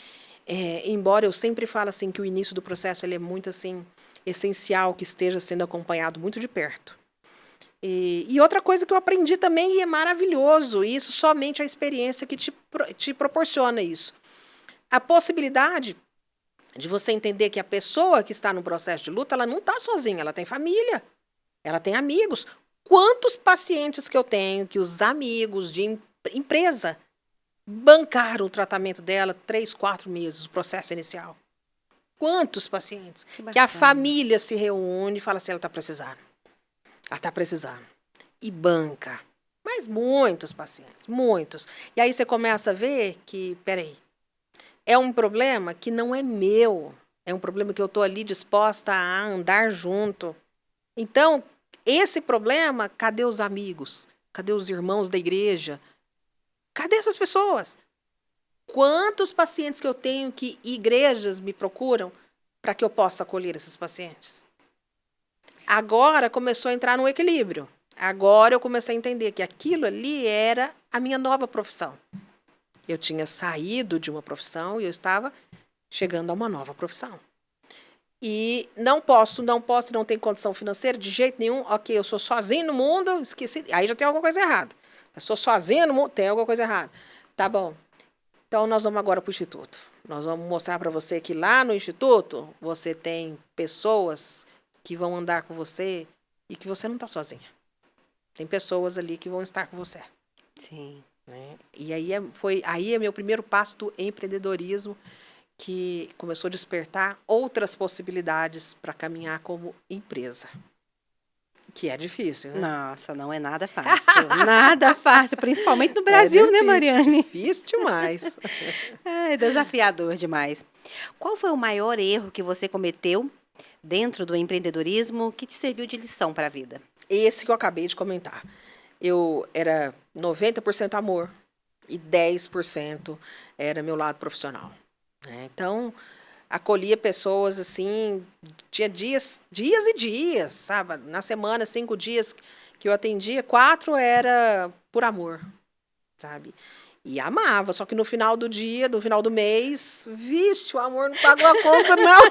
Embora eu sempre falo assim que o início do processo ele é muito assim essencial que esteja sendo acompanhado muito de perto. E outra coisa que eu aprendi também, e é maravilhoso, isso somente a experiência que te proporciona isso. A possibilidade de você entender que a pessoa que está no processo de luta, ela não está sozinha, ela tem família, ela tem amigos. Quantos pacientes que eu tenho, que os amigos de empresa bancaram o tratamento dela 3, 4 meses, o processo inicial. Quantos pacientes? Que a família se reúne e fala assim, ela está precisando. Ela está precisando. E banca. Mas muitos pacientes, muitos. E aí você começa a ver que, peraí, é um problema que não é meu. É um problema que eu estou ali disposta a andar junto. Então, esse problema, cadê os amigos? Cadê os irmãos da igreja? Cadê essas pessoas? Quantos pacientes que eu tenho que igrejas me procuram para que eu possa acolher esses pacientes? Agora começou a entrar no equilíbrio. Agora eu comecei a entender que aquilo ali era a minha nova profissão. Eu tinha saído de uma profissão e eu estava chegando a uma nova profissão. E não tenho condição financeira de jeito nenhum. Ok, eu sou sozinho no mundo, esqueci. Aí já tem alguma coisa errada. Eu sou sozinho no mundo, tem alguma coisa errada. Tá bom. Então nós vamos agora para o Instituto. Nós vamos mostrar para você que lá no Instituto você tem pessoas que vão andar com você e que você não está sozinha. Tem pessoas ali que vão estar com você. Sim. Né? E aí é meu primeiro passo do empreendedorismo, que começou a despertar outras possibilidades para caminhar como empresa. Que é difícil, né? Nossa, não é nada fácil. Nada fácil, principalmente no Brasil, difícil, né, Mariane? Difícil demais. É desafiador demais. Qual foi o maior erro que você cometeu dentro do empreendedorismo que te serviu de lição para a vida? Esse que eu acabei de comentar. Eu era 90% amor e 10% era meu lado profissional. Né? Então, acolhia pessoas assim, tinha dias e dias, sabe? Na semana, 5 dias que eu atendia, 4 era por amor, sabe? E amava, só que no final do dia, no final do mês, vixe, o amor não pagou a conta, não.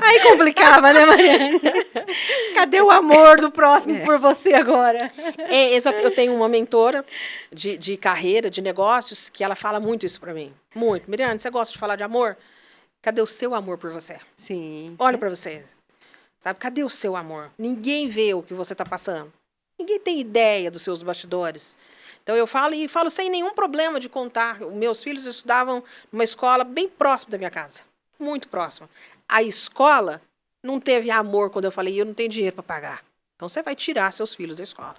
Aí complicava, né, Mariane? Cadê o amor do próximo por você agora? Eu tenho uma mentora de carreira, de negócios, que ela fala muito isso para mim. Muito. Mariane, você gosta de falar de amor? Cadê o seu amor por você? Sim. Olha para você. Sabe, cadê o seu amor? Ninguém vê o que você está passando. Ninguém tem ideia dos seus bastidores. Então, eu falo sem nenhum problema de contar. Os meus filhos estudavam numa escola bem próxima da minha casa. Muito próxima. A escola não teve amor quando eu falei, eu não tenho dinheiro para pagar. Então, você vai tirar seus filhos da escola.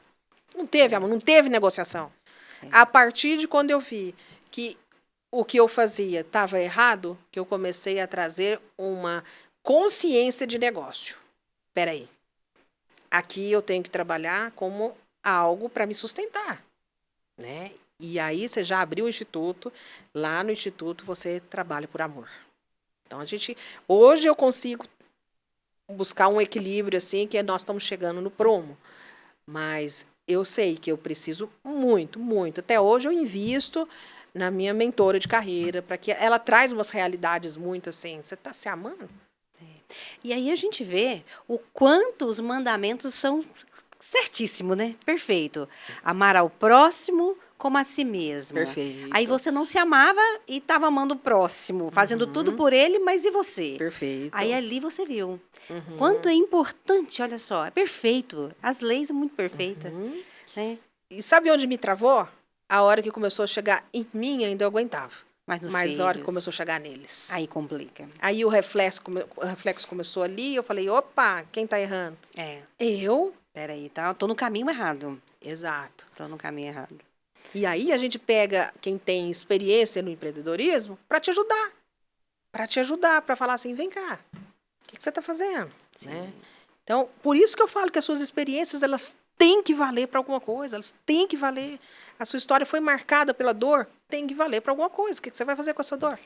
Não teve amor, não teve negociação. A partir de quando eu vi que o que eu fazia estava errado, que eu comecei a trazer uma consciência de negócio. Espera aí. Aqui eu tenho que trabalhar como algo para me sustentar. Né? E aí você já abriu o Instituto. Lá no Instituto você trabalha por amor. Então, hoje eu consigo buscar um equilíbrio, assim, que nós estamos chegando no prumo. Mas eu sei que eu preciso muito, muito. Até hoje eu invisto na minha mentora de carreira, para que ela traz umas realidades muito assim, você está se amando? E aí a gente vê o quanto os mandamentos são certíssimos, né? Perfeito. Amar ao próximo como a si mesmo. Perfeito. Aí você não se amava e estava amando o próximo, fazendo tudo por ele, mas e você? Perfeito. Aí ali você viu. Quanto é importante, olha só, é perfeito. As leis são muito perfeitas. Né? E sabe onde me travou? A hora que começou a chegar em mim, ainda eu aguentava. Mas a hora que começou a chegar neles. Aí complica. Aí o reflexo começou ali, eu falei, opa, quem tá errando? Eu? Peraí, tá? Tô no caminho errado. Exato. Tô no caminho errado. E aí a gente pega quem tem experiência no empreendedorismo para te ajudar. Para te ajudar, para falar assim, vem cá, o que você está fazendo? Né? Então, por isso que eu falo que as suas experiências, elas têm que valer para alguma coisa, elas têm que valer. A sua história foi marcada pela dor, tem que valer para alguma coisa. O que você vai fazer com essa dor?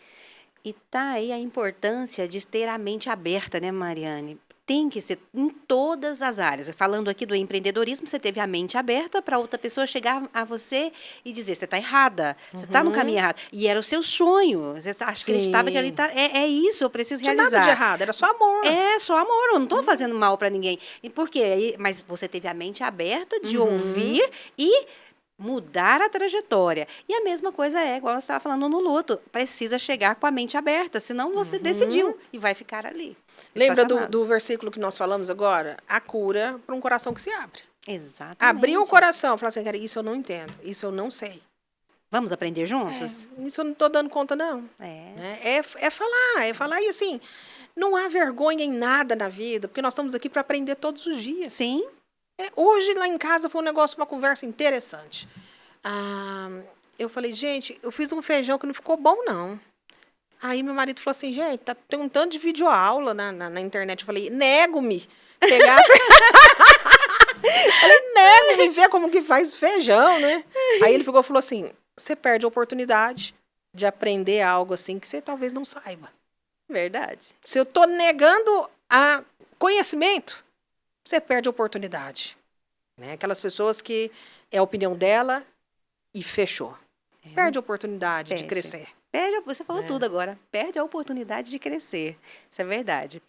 E tá aí a importância de ter a mente aberta, né, Mariane? Tem que ser em todas as áreas. Falando aqui do empreendedorismo, você teve a mente aberta para outra pessoa chegar a você e dizer, você está errada, você está no caminho errado. E era o seu sonho. Você acreditava que ali tá, é isso, eu preciso Não tinha realizar. nada de errado, era só amor. É, só amor, eu não estou fazendo mal para ninguém. E por quê? Mas você teve a mente aberta de ouvir e mudar a trajetória. E a mesma coisa é, igual você estava falando no luto, precisa chegar com a mente aberta, senão você decidiu e vai ficar ali. Lembra do versículo que nós falamos agora? A cura para um coração que se abre. Exatamente. Abrir o coração, falar assim, cara, isso eu não entendo, isso eu não sei. Vamos aprender juntos? Isso eu não estou dando conta, não. É falar. E assim, não há vergonha em nada na vida, porque nós estamos aqui para aprender todos os dias. Sim. Hoje, lá em casa, foi uma conversa interessante. Eu falei, gente, eu fiz um feijão que não ficou bom, não. Aí meu marido falou assim, gente, tem um tanto de videoaula na internet. Eu falei, nego-me. Nego-me ver como que faz feijão, né? Aí ele pegou e falou assim, você perde a oportunidade de aprender algo assim que você talvez não saiba. Verdade. Se eu estou negando a conhecimento, você perde a oportunidade. Né? Aquelas pessoas que é a opinião dela e fechou. Perde a oportunidade de crescer. Você falou tudo agora. Perde a oportunidade de crescer. Isso é verdade.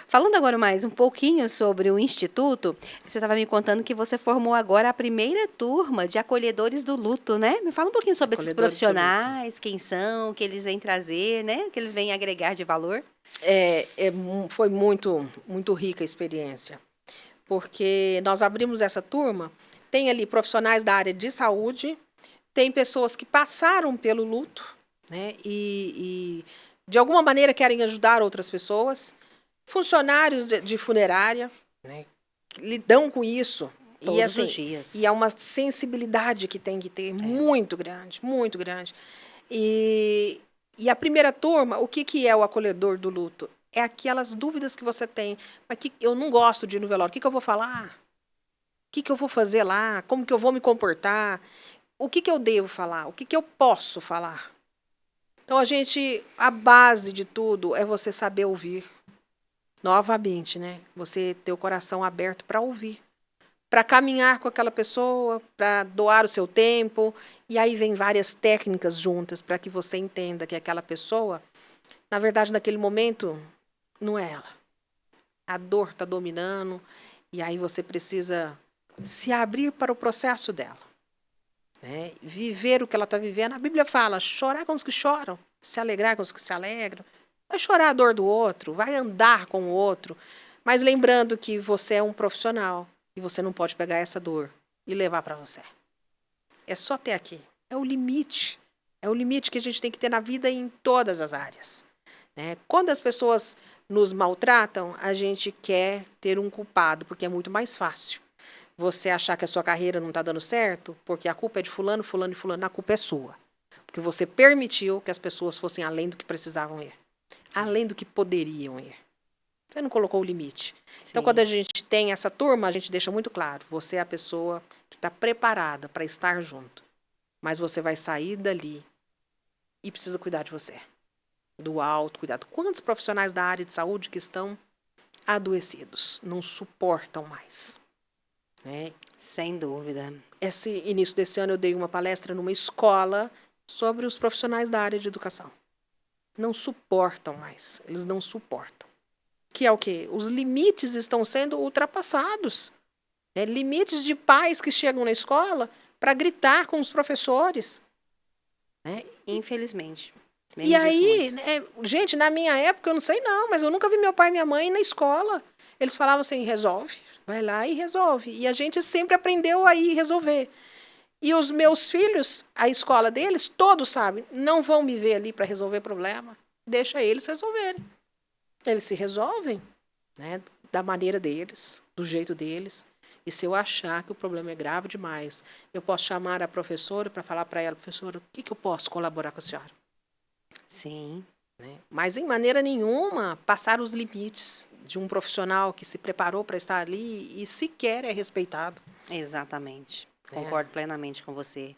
Falando agora mais um pouquinho sobre o Instituto, você estava me contando que você formou agora a primeira turma de acolhedores do luto, né? Me fala um pouquinho sobre esses profissionais, quem são, o que eles vêm trazer, né? O que eles vêm agregar de valor. Foi muito, muito rica a experiência. Porque nós abrimos essa turma, tem ali profissionais da área de saúde, tem pessoas que passaram pelo luto, né, e de alguma maneira querem ajudar outras pessoas, funcionários de funerária, né, que lidam com isso. Todos os dias. E é uma sensibilidade que tem que ter muito grande, muito grande. E a primeira turma, o que é o acolhedor do luto? É aquelas dúvidas que você tem. Mas eu não gosto de ir no velório. O que eu vou falar? O que eu vou fazer lá? Como que eu vou me comportar? O que eu devo falar? O que eu posso falar? Então, a base de tudo é você saber ouvir. Novamente, né? Você ter o coração aberto para ouvir. Para caminhar com aquela pessoa, para doar o seu tempo. E aí vem várias técnicas juntas para que você entenda que aquela pessoa, na verdade, naquele momento, não é ela. A dor está dominando e aí você precisa se abrir para o processo dela. Né? Viver o que ela está vivendo. A Bíblia fala, chorar com os que choram, se alegrar com os que se alegram. Vai chorar a dor do outro, vai andar com o outro. Mas lembrando que você é um profissional e você não pode pegar essa dor e levar para você. É só ter aqui. É o limite. É o limite que a gente tem que ter na vida em todas as áreas. Né? Quando as pessoas nos maltratam, a gente quer ter um culpado, porque é muito mais fácil. Você achar que a sua carreira não está dando certo, porque a culpa é de fulano, fulano e fulano, a culpa é sua. Porque você permitiu que as pessoas fossem além do que precisavam ir. Além do que poderiam ir. Você não colocou o limite. Sim. Então, quando a gente tem essa turma, a gente deixa muito claro, você é a pessoa que está preparada para estar junto. Mas você vai sair dali e precisa cuidar de você. Do autocuidado. Quantos profissionais da área de saúde que estão adoecidos, não suportam mais? Né? Sem dúvida. Esse início desse ano eu dei uma palestra numa escola sobre os profissionais da área de educação. Não suportam mais, eles não suportam. Que é o quê? Os limites estão sendo ultrapassados. Limites de pais que chegam na escola para gritar com os professores. Né? Infelizmente. E aí, gente, na minha época, eu não sei não, mas eu nunca vi meu pai e minha mãe na escola. Eles falavam assim, resolve, vai lá e resolve. E a gente sempre aprendeu a ir resolver. E os meus filhos, a escola deles, todos sabem, não vão me ver ali para resolver problema. Deixa eles resolverem. Eles se resolvem, né, da maneira deles, do jeito deles. E se eu achar que o problema é grave demais, eu posso chamar a professora para falar para ela, professora, o que eu posso colaborar com a senhora? Sim. Né? Mas, em maneira nenhuma, passar os limites de um profissional que se preparou para estar ali e sequer é respeitado. Exatamente. Concordo plenamente com você.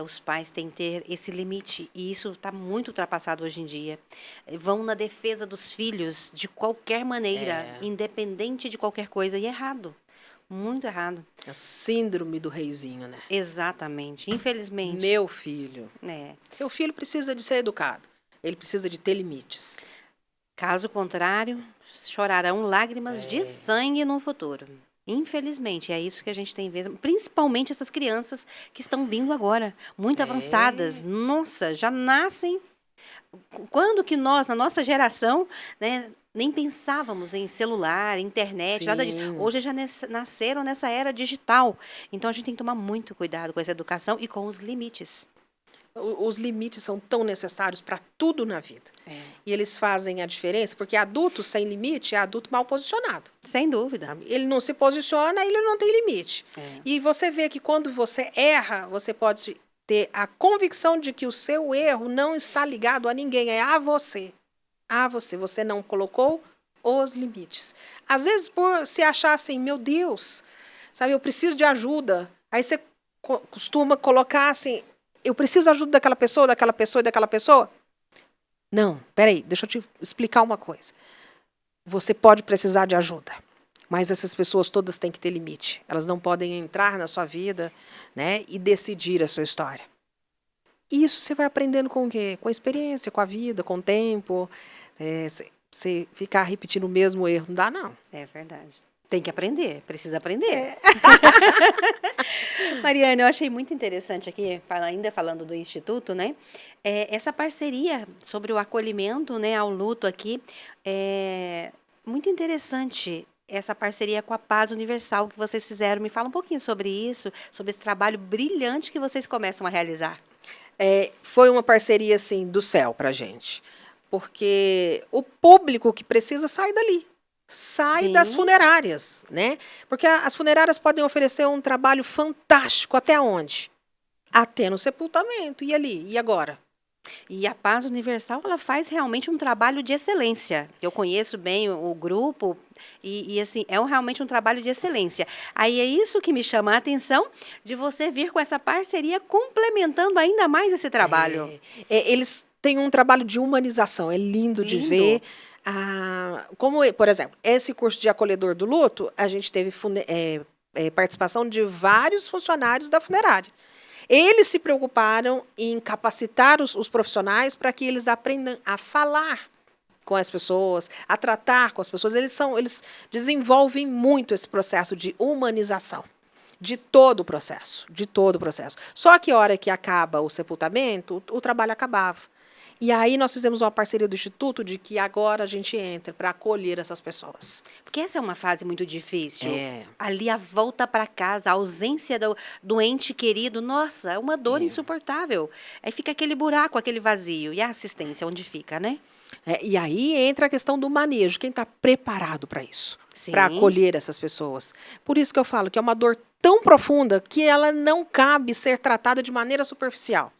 Os pais têm que ter esse limite, e isso está muito ultrapassado hoje em dia. Vão na defesa dos filhos de qualquer maneira, independente de qualquer coisa, e é errado. Muito errado. A síndrome do reizinho, né? Exatamente. Infelizmente. Meu filho. É. Seu filho precisa de ser educado. Ele precisa de ter limites. Caso contrário, chorarão lágrimas de sangue no futuro. Infelizmente, é isso que a gente tem visto. Principalmente essas crianças que estão vindo agora, muito avançadas. Nossa, já nascem. Quando que nós, na nossa geração, né, nem pensávamos em celular, internet, nada disso. Hoje já nasceram nessa era digital. Então a gente tem que tomar muito cuidado com essa educação e com os limites. Os limites são tão necessários para tudo na vida. E eles fazem a diferença, porque adulto sem limite é adulto mal posicionado. Sem dúvida. Ele não se posiciona, ele não tem limite. E você vê que quando você erra, você pode ter a convicção de que o seu erro não está ligado a ninguém, é a você. A você. Você não colocou os limites. Às vezes, por se achar assim, meu Deus, sabe, eu preciso de ajuda. Aí você costuma colocar assim, eu preciso de ajuda daquela pessoa, daquela pessoa e daquela pessoa? Não, peraí, deixa eu te explicar uma coisa. Você pode precisar de ajuda, mas essas pessoas todas têm que ter limite. Elas não podem entrar na sua vida, né, e decidir a sua história. E isso você vai aprendendo com o quê? Com a experiência, com a vida, com o tempo. Você ficar repetindo o mesmo erro, não dá, não. É verdade. Tem que aprender, precisa aprender. Mariana, eu achei muito interessante aqui, ainda falando do Instituto, né? Essa parceria sobre o acolhimento, né, ao luto aqui, é muito interessante essa parceria com a Paz Universal que vocês fizeram. Me fala um pouquinho sobre isso, sobre esse trabalho brilhante que vocês começam a realizar. Foi uma parceria, assim, do céu pra gente. Porque o público que precisa sai dali. Sai das funerárias, né? Porque as funerárias podem oferecer um trabalho fantástico até onde? Até no sepultamento. E ali? E agora? E a Paz Universal, ela faz realmente um trabalho de excelência. Eu conheço bem o grupo e assim, realmente um trabalho de excelência. Aí é isso que me chama a atenção de você vir com essa parceria complementando ainda mais esse trabalho. Eles têm um trabalho de humanização, é lindo de ver. Como, por exemplo, esse curso de acolhedor do luto, a gente teve participação de vários funcionários da funerária. Eles se preocuparam em capacitar os profissionais para que eles aprendam a falar com as pessoas, a tratar com as pessoas. Eles desenvolvem muito esse processo de humanização de todo o processo, Só que a hora que acaba o sepultamento, o trabalho acabava. E aí nós fizemos uma parceria do Instituto de que agora a gente entra para acolher essas pessoas. Porque essa é uma fase muito difícil. Ali a volta para casa, a ausência do ente querido, nossa, é uma dor insuportável. Aí fica aquele buraco, aquele vazio. E a assistência, onde fica, né? E aí entra a questão do manejo. Quem está preparado para isso? Para acolher essas pessoas. Por isso que eu falo que é uma dor tão profunda que ela não cabe ser tratada de maneira superficial.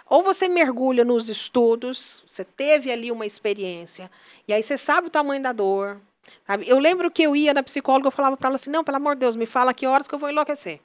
Ou você mergulha nos estudos, você teve ali uma experiência, e aí você sabe o tamanho da dor. Sabe? Eu lembro que eu ia na psicóloga, eu falava para ela assim, não, pelo amor de Deus, me fala que horas que eu vou enlouquecer.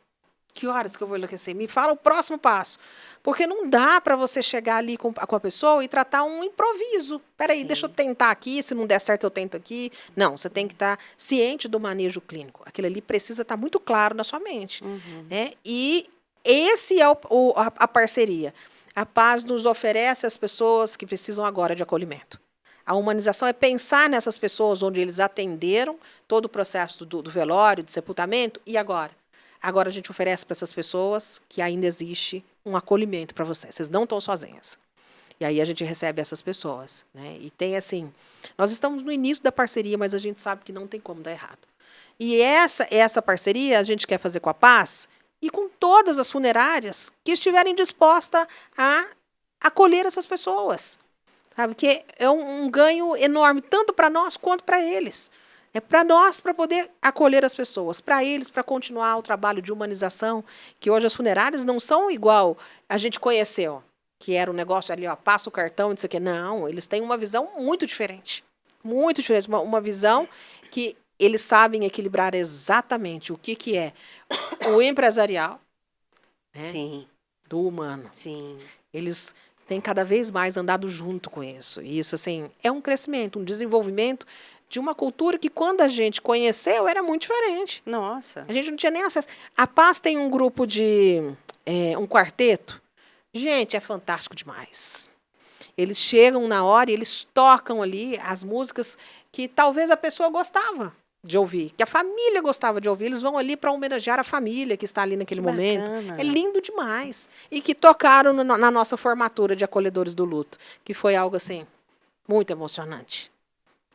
Que horas que eu vou enlouquecer? Me fala o próximo passo. Porque não dá para você chegar ali com a pessoa e tratar um improviso. Peraí, deixa eu tentar aqui, se não der certo eu tento aqui. Não, você tem que estar ciente do manejo clínico. Aquilo ali precisa estar muito claro na sua mente. Né? E esse é a parceria. A Paz nos oferece às pessoas que precisam agora de acolhimento. A humanização é pensar nessas pessoas onde eles atenderam todo o processo do velório, do sepultamento, e agora? Agora a gente oferece para essas pessoas que ainda existe um acolhimento para vocês. Vocês não estão sozinhas. E aí a gente recebe essas pessoas, né? E tem assim, nós estamos no início da parceria, mas a gente sabe que não tem como dar errado. E essa parceria a gente quer fazer com a Paz e com todas as funerárias que estiverem dispostas a acolher essas pessoas. Sabe? Que é um ganho enorme, tanto para nós quanto para eles. É para nós, para poder acolher as pessoas, para eles, para continuar o trabalho de humanização, que hoje as funerárias não são igual a gente conheceu, que era um negócio ali, ó, passa o cartão, não sei o quê. Não, eles têm uma visão muito diferente. Muito diferente. Uma visão que eles sabem equilibrar exatamente o que é o empresarial, né, Sim, do humano. sim. Eles têm cada vez mais andado junto com isso. E isso, assim, é um crescimento, um desenvolvimento de uma cultura que, quando a gente conheceu, era muito diferente. Nossa. A gente não tinha nem acesso. A Paz tem um grupo de... um quarteto. Gente, é fantástico demais. Eles chegam na hora e eles tocam ali as músicas que talvez a pessoa gostava de ouvir, que a família gostava de ouvir. Eles vão ali para homenagear a família que está ali naquele Que momento. bacana. É lindo demais. E que tocaram na nossa formatura de acolhedores do luto, que foi algo assim muito emocionante.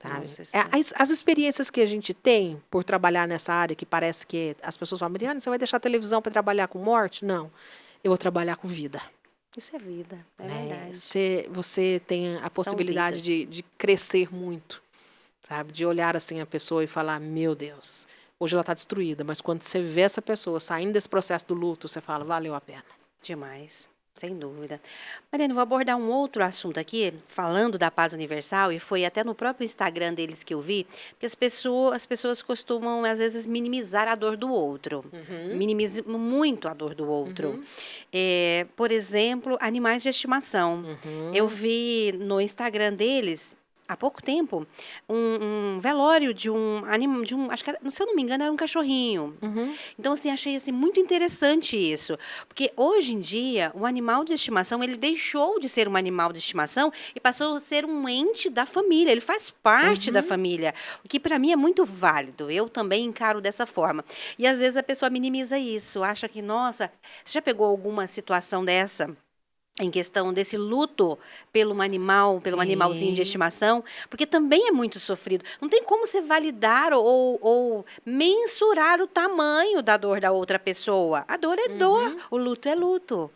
Sabe? Nossa, sim. As experiências que a gente tem por trabalhar nessa área, que parece que as pessoas falam, Mariana, você vai deixar a televisão para trabalhar com morte? Não, eu vou trabalhar com vida. Isso é vida, é Né? verdade. Você tem a possibilidade vidas. de crescer muito, sabe? De olhar assim a pessoa e falar, meu Deus, hoje ela está destruída, mas quando você vê essa pessoa saindo desse processo do luto, você fala, valeu a pena. Demais, sem dúvida. Mariana, vou abordar um outro assunto aqui, falando da Paz Universal, e foi até no próprio Instagram deles que eu vi, que as pessoas costumam, às vezes, minimizar a dor do outro. Minimizam muito a dor do outro. Por exemplo, animais de estimação. Eu vi no Instagram deles, há pouco tempo, um velório de um acho que se eu não me engano, era um cachorrinho. Então, assim, achei assim, muito interessante isso. Porque hoje em dia, o animal de estimação, ele deixou de ser um animal de estimação e passou a ser um ente da família. Ele faz parte da família. O que para mim é muito válido. Eu também encaro dessa forma. E às vezes a pessoa minimiza isso, acha que, nossa, você já pegou alguma situação dessa? Em questão desse luto pelo animalzinho de estimação, porque também é muito sofrido. Não tem como você validar ou mensurar o tamanho da dor da outra pessoa. A dor é dor, o luto é luto.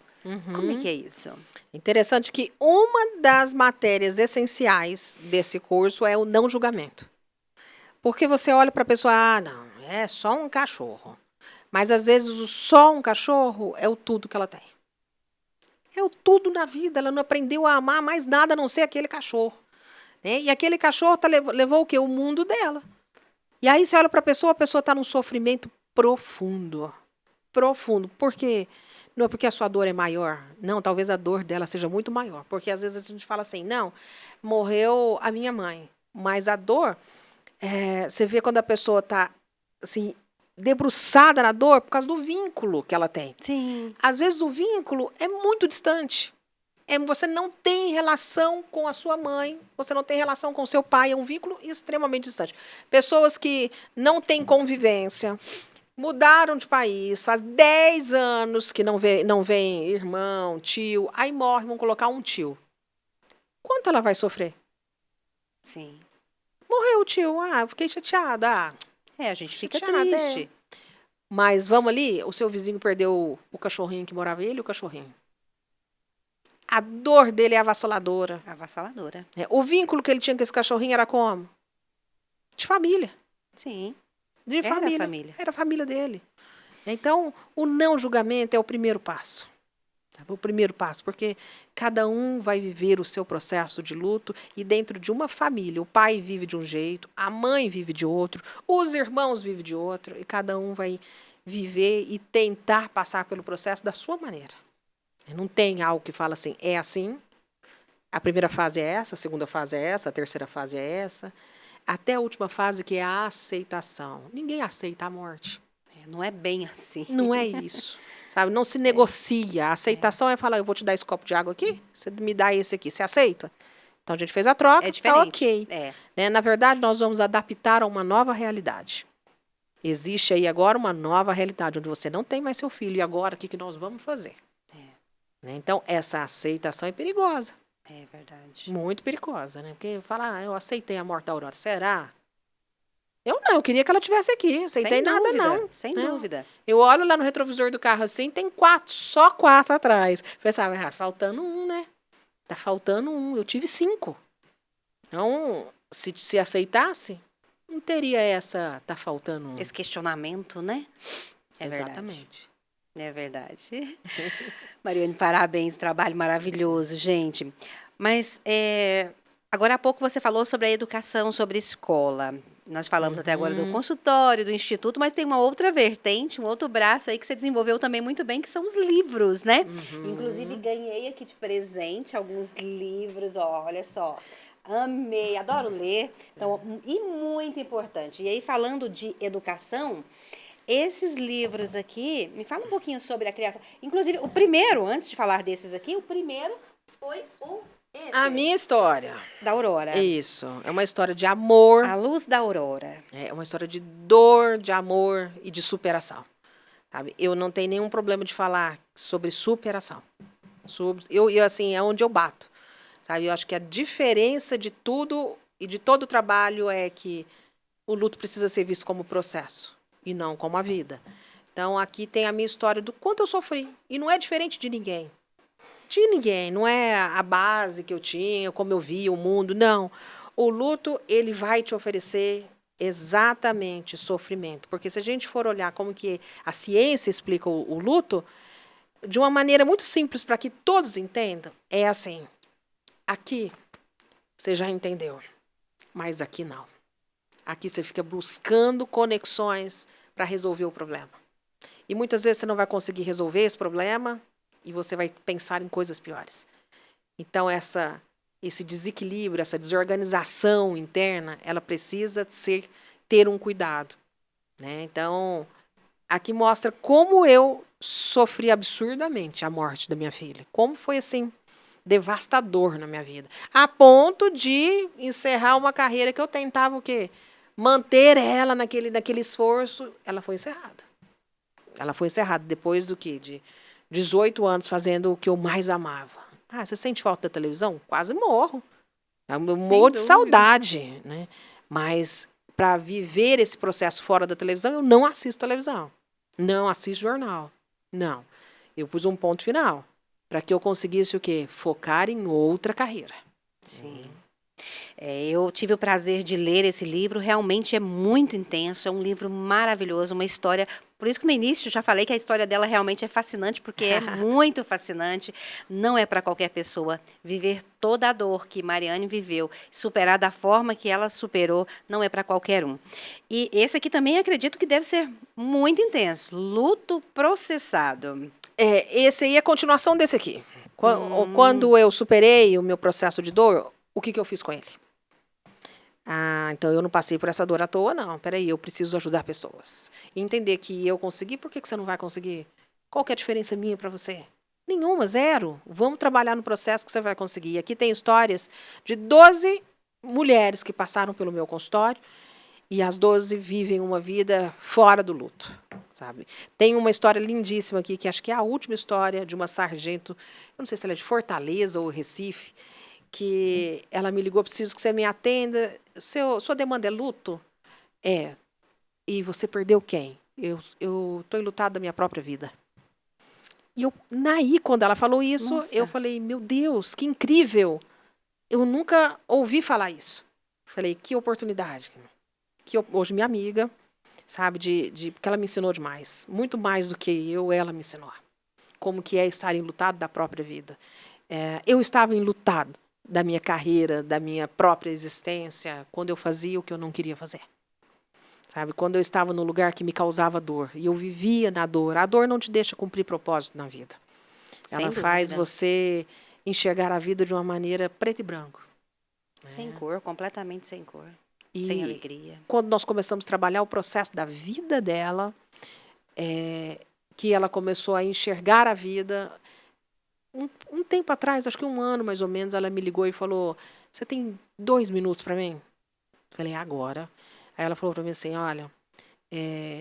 Como é que é isso? Interessante que uma das matérias essenciais desse curso é o não julgamento. Porque você olha para a pessoa, ah, não, é só um cachorro. Mas às vezes o só um cachorro é o tudo que ela tem. É o tudo na vida, ela não aprendeu a amar mais nada a não ser aquele cachorro. Né? E aquele cachorro levou o quê? O mundo dela. E aí você olha para a pessoa está num sofrimento profundo. Profundo. Por quê? Não é porque a sua dor é maior. Não, talvez a dor dela seja muito maior. Porque às vezes a gente fala assim, não, morreu a minha mãe. Mas a dor, você vê quando a pessoa está assim, debruçada na dor por causa do vínculo que ela tem. Sim. Às vezes o vínculo é muito distante. Você não tem relação com a sua mãe, você não tem relação com o seu pai, é um vínculo extremamente distante. Pessoas que não têm convivência, mudaram de país, faz 10 anos que não vem irmão, tio, aí morre, vão colocar um tio. Quanto ela vai sofrer? Sim. Morreu o tio, fiquei chateada, A gente fica chateada, triste. Mas vamos ali, o seu vizinho perdeu o cachorrinho que morava ele e o cachorrinho. A dor dele é avassaladora. Avassaladora. O vínculo que ele tinha com esse cachorrinho era como? De família. Sim. De Era família. família. Era a família dele. Então, o não julgamento é o primeiro passo. O primeiro passo, porque cada um vai viver o seu processo de luto e dentro de uma família, o pai vive de um jeito, a mãe vive de outro, os irmãos vivem de outro, e cada um vai viver e tentar passar pelo processo da sua maneira. Não tem algo que fala assim, é assim, a primeira fase é essa, a segunda fase é essa, a terceira fase é essa, até a última fase que é a aceitação. Ninguém aceita a morte. Não é bem assim. Não é isso. Sabe? Não se negocia. A aceitação é falar, eu vou te dar esse copo de água aqui, você me dá esse aqui, você aceita? Então a gente fez a troca, É diferente. tá ok. Né? Na verdade, nós vamos adaptar a uma nova realidade. Existe aí agora uma nova realidade, onde você não tem mais seu filho. E agora, o que que nós vamos fazer? Né? Então, essa aceitação é perigosa. É verdade. Muito perigosa, né? Porque falar, eu aceitei a morte da Aurora. Será? Eu não, eu queria que ela estivesse aqui. Aceitei Sem nada, dúvida, não. sem Não. dúvida. Eu olho lá no retrovisor do carro assim, tem 4, só 4 atrás. Pensava, faltando um, né? Tá faltando um. Eu tive 5. Então, se aceitasse, não teria essa, tá faltando um. Esse questionamento, né? É Exatamente. verdade. É verdade. Mariane, parabéns, trabalho maravilhoso, gente. Mas agora há pouco você falou sobre a educação, sobre escola. Nós falamos até agora do consultório, do instituto, mas tem uma outra vertente, um outro braço aí que você desenvolveu também muito bem, que são os livros, né? Inclusive, ganhei aqui de presente alguns livros, ó, olha só. Amei, adoro ler. Então, e muito importante. E aí, falando de educação, esses livros aqui, me fala um pouquinho sobre a criação. Inclusive, o primeiro, antes de falar desses aqui, o primeiro foi A minha história. da Aurora. Isso. É uma história de amor. A Luz da Aurora. É uma história de dor, de amor e de superação. Sabe? Eu não tenho nenhum problema de falar sobre superação. Assim, é onde eu bato. Sabe? Eu acho que a diferença de tudo e de todo o trabalho é que o luto precisa ser visto como processo e não como a vida. Então, aqui tem a minha história do quanto eu sofri. E não é diferente de ninguém. De ninguém. Não é a base que eu tinha, como eu via o mundo. Não. O luto, ele vai te oferecer exatamente sofrimento. Porque se a gente for olhar como que a ciência explica o luto, de uma maneira muito simples para que todos entendam, é assim. Aqui, você já entendeu. Mas aqui não. Aqui você fica buscando conexões para resolver o problema. E muitas vezes você não vai conseguir resolver esse problema e você vai pensar em coisas piores. Então, esse desequilíbrio, essa desorganização interna, ela precisa ter um cuidado. Né? Então, aqui mostra como eu sofri absurdamente a morte da minha filha. Como foi assim, devastador na minha vida. A ponto de encerrar uma carreira que eu tentava o quê? Manter ela naquele esforço. Ela foi encerrada. Ela foi encerrada depois do quê? De 18 anos fazendo o que eu mais amava. Você sente falta da televisão? Quase morro. Eu morro de saudade. Né? Mas, para viver esse processo fora da televisão, eu não assisto televisão. Não assisto jornal. Não. Eu pus um ponto final para que eu conseguisse o quê? Focar em outra carreira. Sim. Eu tive o prazer de ler esse livro, realmente é muito intenso, é um livro maravilhoso, uma história. Por isso que no início eu já falei que a história dela realmente é fascinante, porque é muito fascinante. Não é para qualquer pessoa viver toda a dor que Mariane viveu, superar da forma que ela superou, não é para qualquer um. E esse aqui também acredito que deve ser muito intenso, Luto Processado. Esse aí é a continuação desse aqui. Quando eu superei o meu processo de dor, o que eu fiz com ele? Então eu não passei por essa dor à toa, não. Peraí, eu preciso ajudar pessoas. E entender que eu consegui, por que você não vai conseguir? Qual que é a diferença minha para você? Nenhuma, zero. Vamos trabalhar no processo que você vai conseguir. Aqui tem histórias de 12 mulheres que passaram pelo meu consultório e as 12 vivem uma vida fora do luto, sabe? Tem uma história lindíssima aqui, que acho que é a última história de uma sargento, eu não sei se ela é de Fortaleza ou Recife, que ela me ligou, preciso que você me atenda. Sua demanda é luto? É. E você perdeu quem? Eu estou enlutada da minha própria vida. E quando ela falou isso, Nossa. eu falei, meu Deus, que incrível. Eu nunca ouvi falar isso. Falei, que oportunidade. Hoje minha amiga, sabe, porque ela me ensinou demais. Muito mais do que ela me ensinou. Como que é estar enlutado da própria vida. Eu estava enlutado da minha carreira, da minha própria existência, quando eu fazia o que eu não queria fazer. Sabe? Quando eu estava no lugar que me causava dor. E eu vivia na dor. A dor não te deixa cumprir propósito na vida. Ela faz você enxergar a vida de uma maneira preto e branco. Sem cor, completamente sem cor. E sem alegria. Quando nós começamos a trabalhar o processo da vida dela, que ela começou a enxergar a vida. Um tempo atrás, acho que 1 ano mais ou menos, ela me ligou e falou, você tem 2 minutos para mim? Falei, agora. Aí ela falou para mim assim, olha,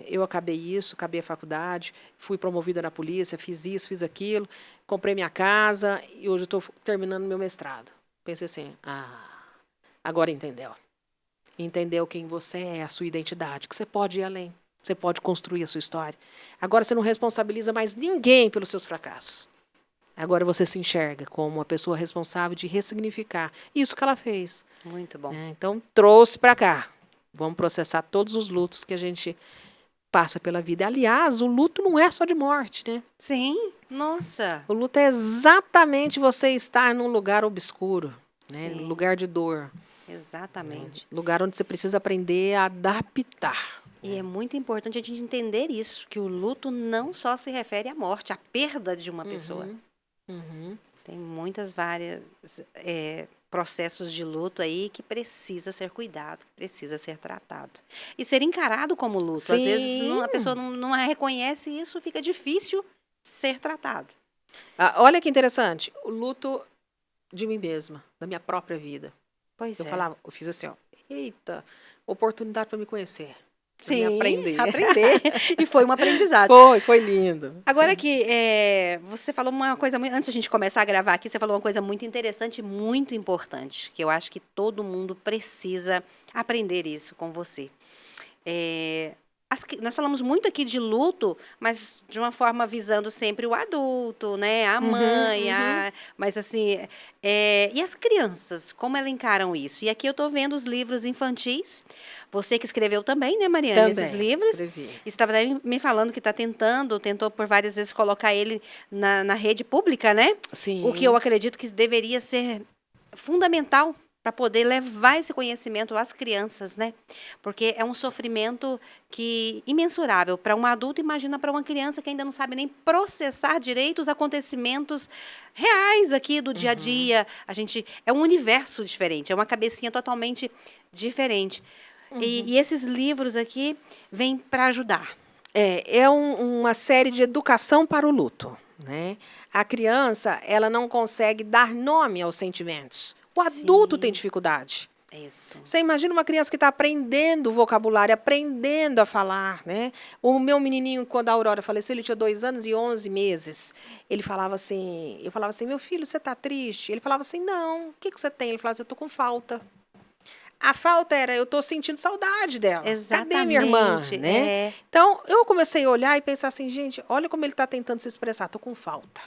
Eu acabei isso, acabei a faculdade, fui promovida na polícia, fiz isso, fiz aquilo, comprei minha casa e hoje eu estou terminando meu mestrado. Pensei assim, agora entendeu. Entendeu quem você é, a sua identidade, que você pode ir além, você pode construir a sua história. Agora você não responsabiliza mais ninguém pelos seus fracassos. Agora você se enxerga como uma pessoa responsável de ressignificar isso que ela fez. Muito bom. Então, trouxe para cá. Vamos processar todos os lutos que a gente passa pela vida. Aliás, o luto não é só de morte, né? Sim, nossa. O luto é exatamente você estar num lugar obscuro, né? Sim. Lugar de dor. Exatamente. Lugar onde você precisa aprender a adaptar. E é muito importante a gente entender isso, que o luto não só se refere à morte, à perda de uma pessoa. Tem vários processos de luto aí que precisa ser cuidado, precisa ser tratado. E ser encarado como luto. Às vezes a pessoa não reconhece isso, fica difícil ser tratado. Olha que interessante, o luto de mim mesma, da minha própria vida. Pois Eu falava, eu fiz assim, eita, oportunidade para me conhecer. Sim, aprender. E foi um aprendizado. Foi lindo. Agora que você falou uma coisa, antes da gente começar a gravar aqui, você falou uma coisa muito interessante e muito importante, que eu acho que todo mundo precisa aprender isso com você. Nós falamos muito aqui de luto, mas de uma forma visando sempre o adulto, né? A mãe, mas assim, e as crianças, como elas encaram isso? E aqui eu estou vendo os livros infantis. Você que escreveu também, né, Mariana? Também, esses livros. escrevi. E você estava me falando que tentou por várias vezes colocar ele na rede pública, né? Sim. O que eu acredito que deveria ser fundamental para poder levar esse conhecimento às crianças, né? Porque é um sofrimento imensurável para um adulto, imagina para uma criança que ainda não sabe nem processar direito os acontecimentos reais aqui do dia a dia. É um universo diferente, é uma cabecinha totalmente diferente. E esses livros aqui vêm para ajudar. É uma série de educação para o luto, né? A criança, ela não consegue dar nome aos sentimentos. O adulto tem dificuldade. Isso. Você imagina uma criança que está aprendendo vocabulário, aprendendo a falar, né? O meu menininho, quando a Aurora faleceu, ele tinha 2 anos e 11 meses. Ele falava assim, eu falava assim, meu filho, você está triste? Ele falava assim, não, o que você tem? Ele falava assim, eu estou com falta. A falta era, eu estou sentindo saudade dela. Exatamente. Cadê minha irmã? Né? Então, eu comecei a olhar e pensar assim, gente, olha como ele está tentando se expressar, estou com falta.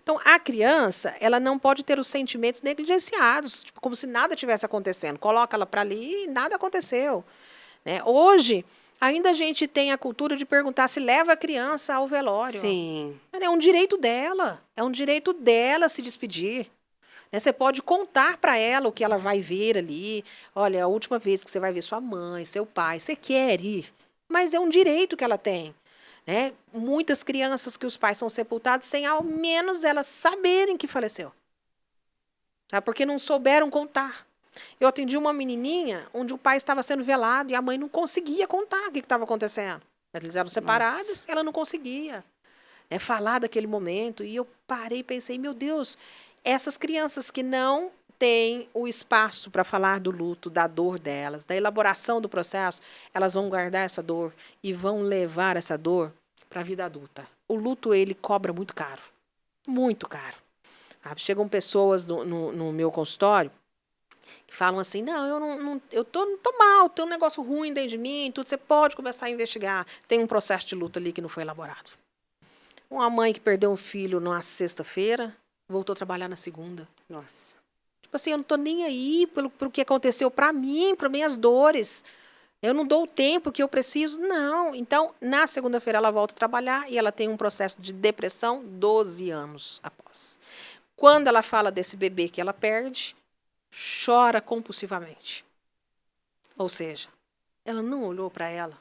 Então, a criança, ela não pode ter os sentimentos negligenciados, tipo, como se nada tivesse acontecendo. Coloca ela para ali e nada aconteceu. Né? Hoje, ainda a gente tem a cultura de perguntar se leva a criança ao velório. Sim. É um direito dela. É um direito dela se despedir. Né? Você pode contar para ela o que ela vai ver ali. Olha, é a última vez que você vai ver sua mãe, seu pai. Você quer ir, mas é um direito que ela tem. Né? Muitas crianças que os pais são sepultados sem ao menos elas saberem que faleceu. Sabe? Porque não souberam contar. Eu atendi uma menininha onde o pai estava sendo velado e a mãe não conseguia contar o que estava acontecendo. Eles eram separados, ela não conseguia falar daquele momento. E eu parei e pensei, meu Deus, essas crianças que não têm o espaço para falar do luto, da dor delas, da elaboração do processo, elas vão guardar essa dor e vão levar essa dor para a vida adulta. O luto, ele cobra muito caro. Muito caro. Chegam pessoas no meu consultório que falam assim, não, eu não tô mal, tem um negócio ruim dentro de mim, tudo, você pode começar a investigar. Tem um processo de luto ali que não foi elaborado. Uma mãe que perdeu um filho na sexta-feira, voltou a trabalhar na segunda. Nossa. Tipo assim, eu não estou nem aí pelo que aconteceu para mim, para minhas dores. Eu não dou o tempo que eu preciso, não. Então, na segunda-feira, ela volta a trabalhar e ela tem um processo de depressão 12 anos após. Quando ela fala desse bebê que ela perde, chora compulsivamente. Ou seja, ela não olhou para ela.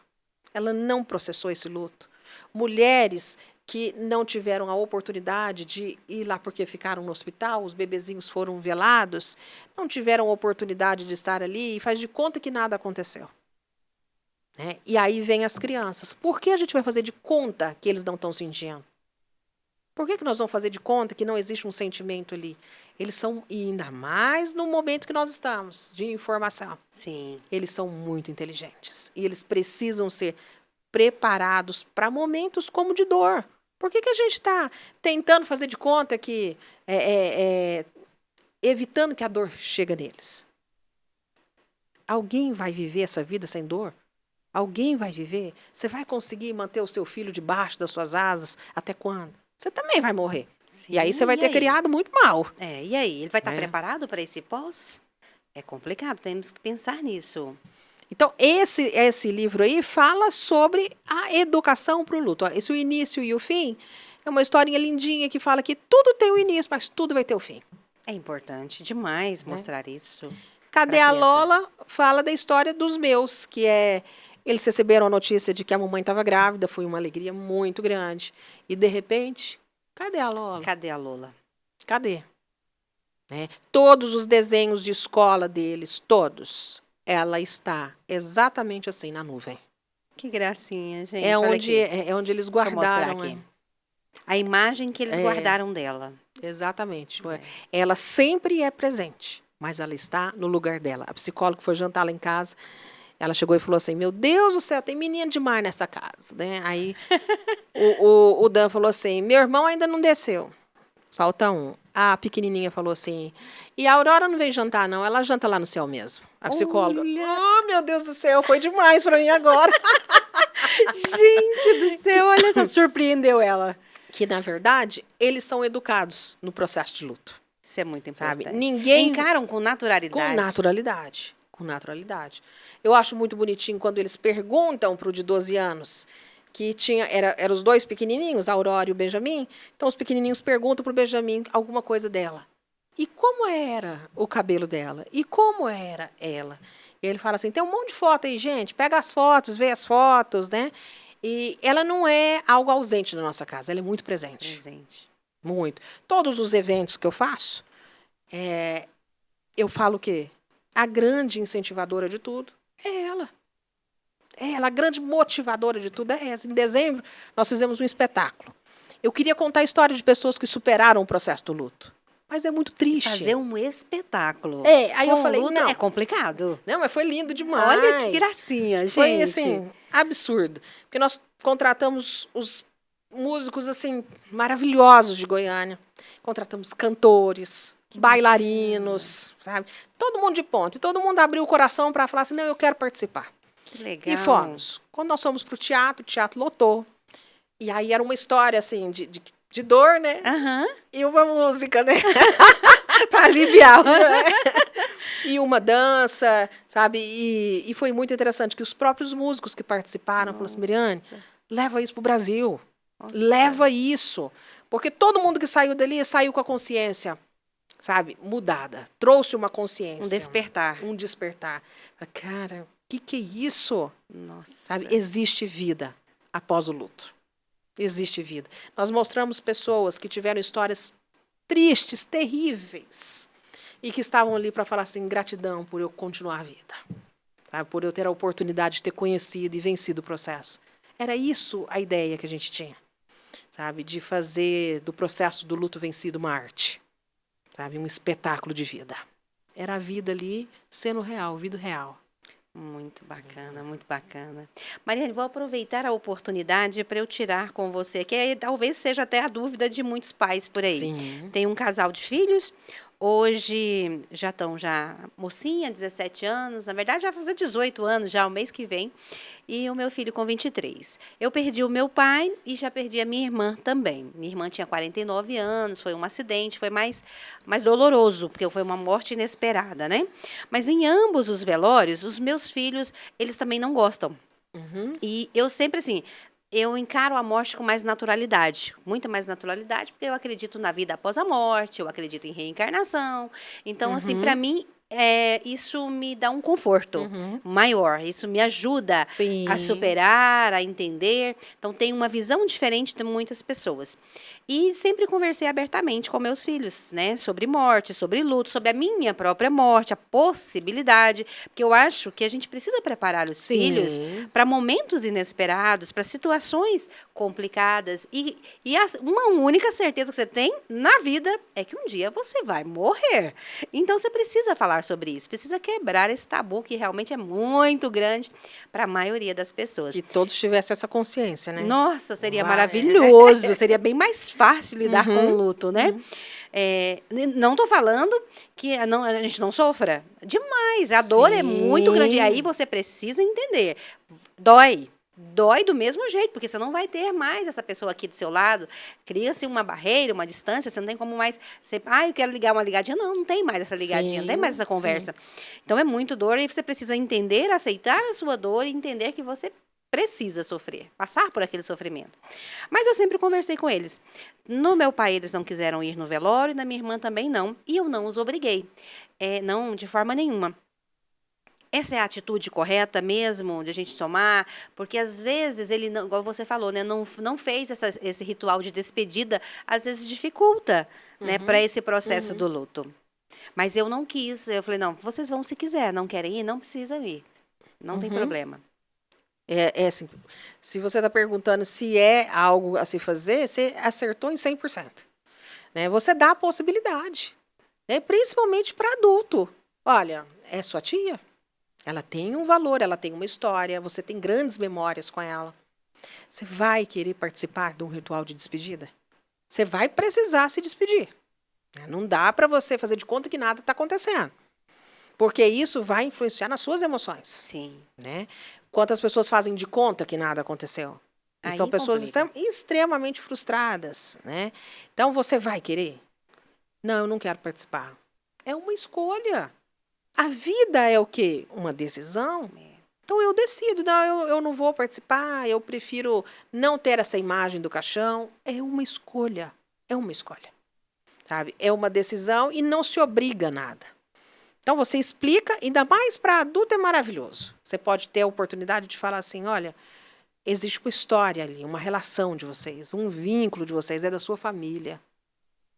Ela não processou esse luto. Mulheres que não tiveram a oportunidade de ir lá porque ficaram no hospital, os bebezinhos foram velados, não tiveram a oportunidade de estar ali e faz de conta que nada aconteceu. Né? E aí vem as crianças. Por que a gente vai fazer de conta que eles não estão sentindo? Por que nós vamos fazer de conta que não existe um sentimento ali? Eles são, e ainda mais no momento que nós estamos, de informação, Sim. eles são muito inteligentes. E eles precisam ser preparados para momentos como de dor. Por que a gente está tentando fazer de conta que... evitando que a dor chegue neles? Alguém vai viver essa vida sem dor? Alguém vai viver? Você vai conseguir manter o seu filho debaixo das suas asas até quando? Você também vai morrer. Sim, E aí você vai ter criado muito mal. E aí? Ele vai estar preparado para esse pós? É complicado, temos que pensar nisso. Então, esse livro aí fala sobre a educação para o luto. Esse o início e o fim é uma historinha lindinha que fala que tudo tem um início, mas tudo vai ter o fim. É importante demais mostrar isso. Cadê a Lola? Fala da história dos meus, que é... Eles receberam a notícia de que a mamãe estava grávida, foi uma alegria muito grande. E, de repente, cadê a Lola? Cadê a Lola? Cadê? Todos os desenhos de escola deles, todos, ela está exatamente assim, na nuvem. Que gracinha, gente. É onde eles guardaram. Aqui. A imagem que eles guardaram dela. Exatamente. Ela sempre é presente, mas ela está no lugar dela. A psicóloga foi jantar lá em casa. Ela chegou e falou assim, meu Deus do céu, tem menina demais nessa casa. Aí o Dan falou assim, meu irmão ainda não desceu. Falta um. A pequenininha falou assim, e a Aurora não vem jantar não, ela janta lá no céu mesmo. A psicóloga, oh meu Deus do céu, foi demais para mim agora. Gente do céu, olha só, surpreendeu ela. Que, na verdade, eles são educados no processo de luto. Isso é muito importante. Sabe? Ninguém... Encaram com naturalidade. Com naturalidade. Com naturalidade. Eu acho muito bonitinho quando eles perguntam para o de 12 anos, que eram os dois pequenininhos, a Aurora e o Benjamin. Então, os pequenininhos perguntam para o Benjamin alguma coisa dela. E como era o cabelo dela? E como era ela? E ele fala assim, tem um monte de foto aí, gente. Pega as fotos, vê as fotos, né? E ela não é algo ausente na nossa casa, ela é muito presente. Muito. Todos os eventos que eu faço, eu falo que a grande incentivadora de tudo é ela. Ela, a grande motivadora de tudo é essa. Em dezembro, nós fizemos um espetáculo. Eu queria contar a história de pessoas que superaram o processo do luto. Mas é muito triste. Fazer um espetáculo. Aí eu falei, não. É complicado. Não, mas foi lindo demais. Olha que gracinha, gente. Foi, assim, absurdo. Porque nós contratamos os músicos, assim, maravilhosos de Goiânia. Contratamos cantores, bailarinos, sabe? Todo mundo de ponta. E todo mundo abriu o coração para falar assim, não, eu quero participar. Que legal. E fomos. Quando nós fomos para o teatro lotou. E aí era uma história, assim, de dor, né? E uma música, né? Para aliviar. E uma dança, sabe? E foi muito interessante que os próprios músicos que participaram falaram assim, Miriane, leva isso para o Brasil. Nossa. Leva isso. Porque todo mundo que saiu dali saiu com a consciência, sabe? Mudada. Trouxe uma consciência. Um despertar. Um despertar. Cara, o que é isso? Nossa. Sabe? Existe vida após o luto. Existe vida. Nós mostramos pessoas que tiveram histórias tristes, terríveis, e que estavam ali para falar assim, gratidão por eu continuar a vida, sabe? Por eu ter a oportunidade de ter conhecido e vencido o processo. Era isso a ideia que a gente tinha, sabe? De fazer do processo do luto vencido uma arte, sabe? Um espetáculo de vida. Era a vida ali sendo real, vida real. Muito bacana, muito bacana. Mariane, vou aproveitar a oportunidade para eu tirar com você, que talvez seja até a dúvida de muitos pais por aí. Sim. Tem um casal de filhos, hoje já estão mocinha, 17 anos, na verdade já vai fazer 18 anos já o mês que vem, e o meu filho com 23. Eu perdi o meu pai e já perdi a minha irmã também. Minha irmã tinha 49 anos, foi um acidente, foi mais doloroso, porque foi uma morte inesperada, né? Mas em ambos os velórios, os meus filhos, eles também não gostam. E eu sempre assim... Eu encaro a morte com mais naturalidade, muita mais naturalidade, porque eu acredito na vida após a morte, eu acredito em reencarnação. Então, assim, para mim, isso me dá um conforto maior, isso me ajuda a superar, a entender. Então, tem uma visão diferente de muitas pessoas. E sempre conversei abertamente com meus filhos, né? Sobre morte, sobre luto, sobre a minha própria morte, a possibilidade. Porque eu acho que a gente precisa preparar os filhos Sim. para momentos inesperados, para situações complicadas. Uma única certeza que você tem na vida é que um dia você vai morrer. Então você precisa falar sobre isso, precisa quebrar esse tabu que realmente é muito grande para a maioria das pessoas. Que todos tivessem essa consciência, né? Nossa, seria Vai. maravilhoso, seria bem mais fácil lidar com o luto, né? Uhum. Não estou falando que a gente não sofra. Demais, a dor é muito grande. E Sim. aí você precisa entender. Dói. Dói do mesmo jeito, porque você não vai ter mais essa pessoa aqui do seu lado. Cria-se uma barreira, uma distância, você não tem como mais... eu quero ligar uma ligadinha. Não, não tem mais essa ligadinha, não tem mais essa conversa. Então é muito dor e você precisa entender, aceitar a sua dor e entender que você precisa sofrer, passar por aquele sofrimento. Mas eu sempre conversei com eles. No meu pai, eles não quiseram ir no velório, na minha irmã também não. E eu não os obriguei. Não, de forma nenhuma. Essa é a atitude correta mesmo de a gente tomar? Porque às vezes ele, não, igual você falou, né, não fez esse ritual de despedida, às vezes dificulta, né, para esse processo do luto. Mas eu não quis, eu falei, não, vocês vão se quiser, não querem ir, não precisa ir. Não tem problema. É assim, se você está perguntando se é algo a se fazer, você acertou em 100%. Né? Você dá a possibilidade, né? Principalmente para adulto. Olha, é sua tia, ela tem um valor, ela tem uma história, você tem grandes memórias com ela. Você vai querer participar de um ritual de despedida? Você vai precisar se despedir. Né? Não dá para você fazer de conta que nada está acontecendo. Porque isso vai influenciar nas suas emoções. Sim. Né? Quantas pessoas fazem de conta que nada aconteceu? E Aí são pessoas complica. extremamente frustradas. Né? Então, você vai querer? Não, eu não quero participar. É uma escolha. A vida é o quê? Uma decisão. Então, eu decido. Não, eu não vou participar. Eu prefiro não ter essa imagem do caixão. É uma escolha. É uma escolha. Sabe? É uma decisão e não se obriga a nada. Então, você explica, ainda mais para adulto é maravilhoso. Você pode ter a oportunidade de falar assim, olha, existe uma história ali, uma relação de vocês, um vínculo de vocês, é da sua família.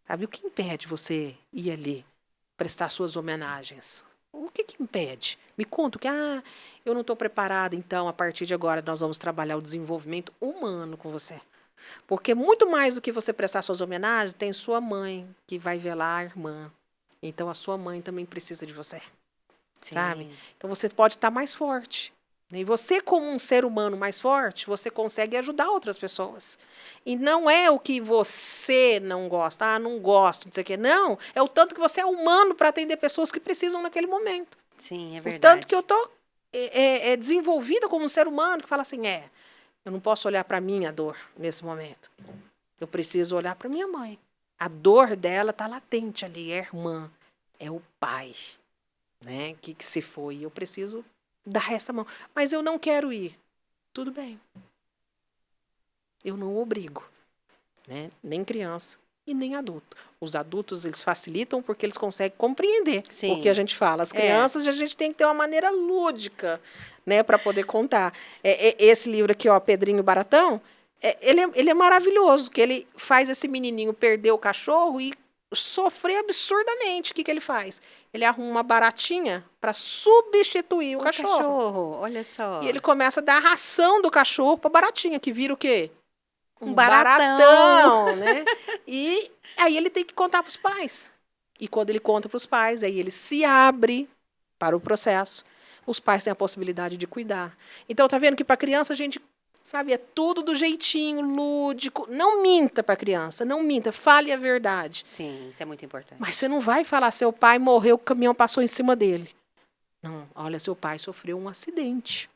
Sabe? O que impede você ir ali, prestar suas homenagens? O que impede? Me conta que, eu não estou preparada, então, a partir de agora, nós vamos trabalhar o desenvolvimento humano com você. Porque muito mais do que você prestar suas homenagens, tem sua mãe, que vai velar a irmã. Então, a sua mãe também precisa de você, sabe? Então, você pode estar mais forte. E você, como um ser humano mais forte, você consegue ajudar outras pessoas. E não é o que você não gosta. Não gosto, não sei o quê. Não, é o tanto que você é humano para atender pessoas que precisam naquele momento. Sim, é verdade. O tanto que eu estou desenvolvida como um ser humano, que fala assim, eu não posso olhar para a minha dor nesse momento. Eu preciso olhar para minha mãe. A dor dela está latente ali, é a irmã, é o pai, né? Que se foi. Eu preciso dar essa mão. Mas eu não quero ir. Tudo bem. Eu não obrigo, né? Nem criança e nem adulto. Os adultos, eles facilitam porque eles conseguem compreender o que a gente fala. As crianças, a gente tem que ter uma maneira lúdica, né? Para poder contar. Esse livro aqui, ó, Pedrinho Baratão, ele é maravilhoso, que ele faz esse menininho perder o cachorro e sofrer absurdamente. O que ele faz? Ele arruma uma baratinha para substituir o cachorro. Olha só. E ele começa a dar a ração do cachorro para a baratinha, que vira o quê? Um baratão, né? E aí ele tem que contar para os pais. E quando ele conta para os pais, aí ele se abre para o processo. Os pais têm a possibilidade de cuidar. Então, tá vendo que para a criança a gente... Sabe, é tudo do jeitinho lúdico. Não minta para a criança, não minta, fale a verdade. Sim, isso é muito importante. Mas você não vai falar, seu pai morreu, o caminhão passou em cima dele. Não, olha, seu pai sofreu um acidente.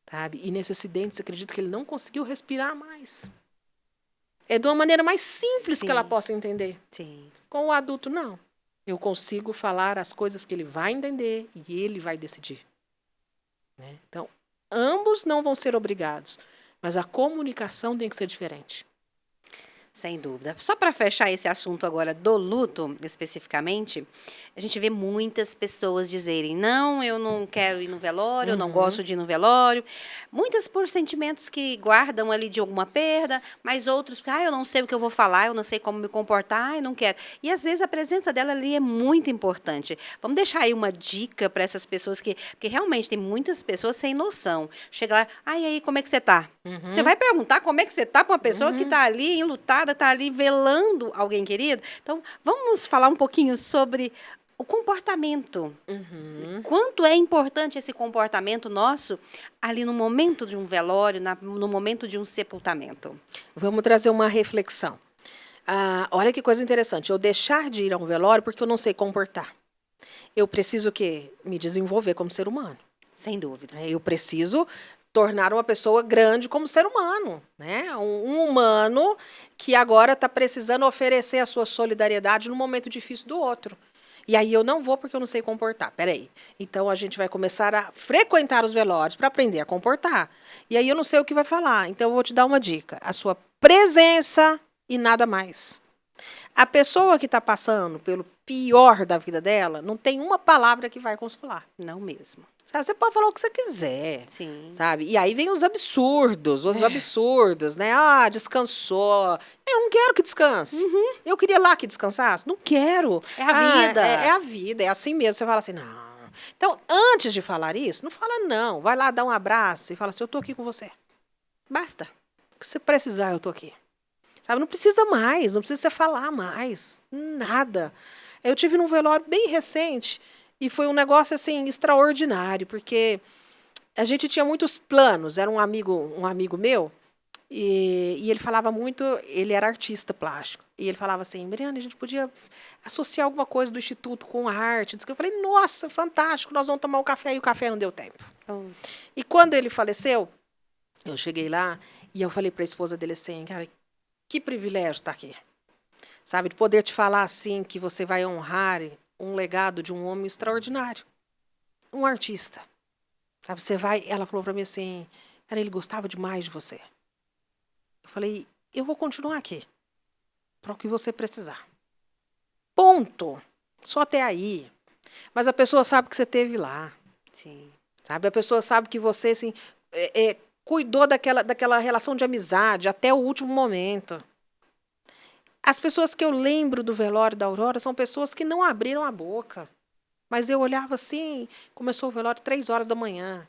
Sabe? E nesse acidente, você acredita que ele não conseguiu respirar mais. É de uma maneira mais simples que ela possa entender. Sim. Com o adulto, não. Eu consigo falar as coisas que ele vai entender e ele vai decidir. Né? Então, ambos não vão ser obrigados, mas a comunicação tem que ser diferente. Sem dúvida. Só para fechar esse assunto agora do luto, especificamente, a gente vê muitas pessoas dizerem: não, eu não quero ir no velório, eu não gosto de ir no velório. Muitas por sentimentos que guardam ali de alguma perda, mas outros, eu não sei o que eu vou falar, eu não sei como me comportar, eu não quero. E às vezes a presença dela ali é muito importante. Vamos deixar aí uma dica para essas pessoas porque realmente tem muitas pessoas sem noção. Chega lá, e aí, como é que você está? Você vai perguntar como é que você está para uma pessoa que está ali enlutada, está ali velando alguém querido? Então, vamos falar um pouquinho sobre o comportamento. Quanto é importante esse comportamento nosso ali no momento de um velório, no momento de um sepultamento? Vamos trazer uma reflexão. Olha que coisa interessante. Eu deixar de ir a um velório porque eu não sei comportar. Eu preciso o quê? Me desenvolver como ser humano. Sem dúvida. Eu preciso tornar uma pessoa grande como ser humano, né? Um humano que agora está precisando oferecer a sua solidariedade no momento difícil do outro. E aí eu não vou porque eu não sei comportar. Peraí. Então a gente vai começar a frequentar os velórios para aprender a comportar. E aí eu não sei o que vai falar. Então eu vou te dar uma dica. A sua presença e nada mais. A pessoa que está passando pelo pior da vida dela, não tem uma palavra que vai consolar. Não mesmo. Sabe, você pode falar o que você quiser. Sim. Sabe? E aí vem os absurdos, né? Descansou. Eu não quero que descanse. Eu queria lá que descansasse. Não quero. É a vida. É a vida, é assim mesmo. Você fala assim, não. Então, antes de falar isso, não fala não. Vai lá dar um abraço e fala assim, eu tô aqui com você. Basta. O que você precisar, eu tô aqui. Sabe? Não precisa mais, não precisa você falar mais. Nada. Eu tive num velório bem recente e foi um negócio assim extraordinário, porque a gente tinha muitos planos. Era um amigo meu e ele falava muito, ele era artista plástico. E ele falava assim, Mariana, a gente podia associar alguma coisa do Instituto com a arte. Eu falei, nossa, fantástico, nós vamos tomar um café. E o café não deu tempo. E quando ele faleceu, eu cheguei lá e eu falei para a esposa dele assim, cara, que privilégio estar aqui. Sabe, de poder te falar assim que você vai honrar um legado de um homem extraordinário. Um artista. Sabe, você vai, ela falou para mim assim, cara, ele gostava demais de você. Eu falei, eu vou continuar aqui. Para o que você precisar. Ponto. Só até aí. Mas a pessoa sabe que você esteve lá. Sim. Sabe, a pessoa sabe que você assim, cuidou daquela relação de amizade até o último momento. As pessoas que eu lembro do velório da Aurora são pessoas que não abriram a boca. Mas eu olhava assim, começou o velório 3 horas da manhã.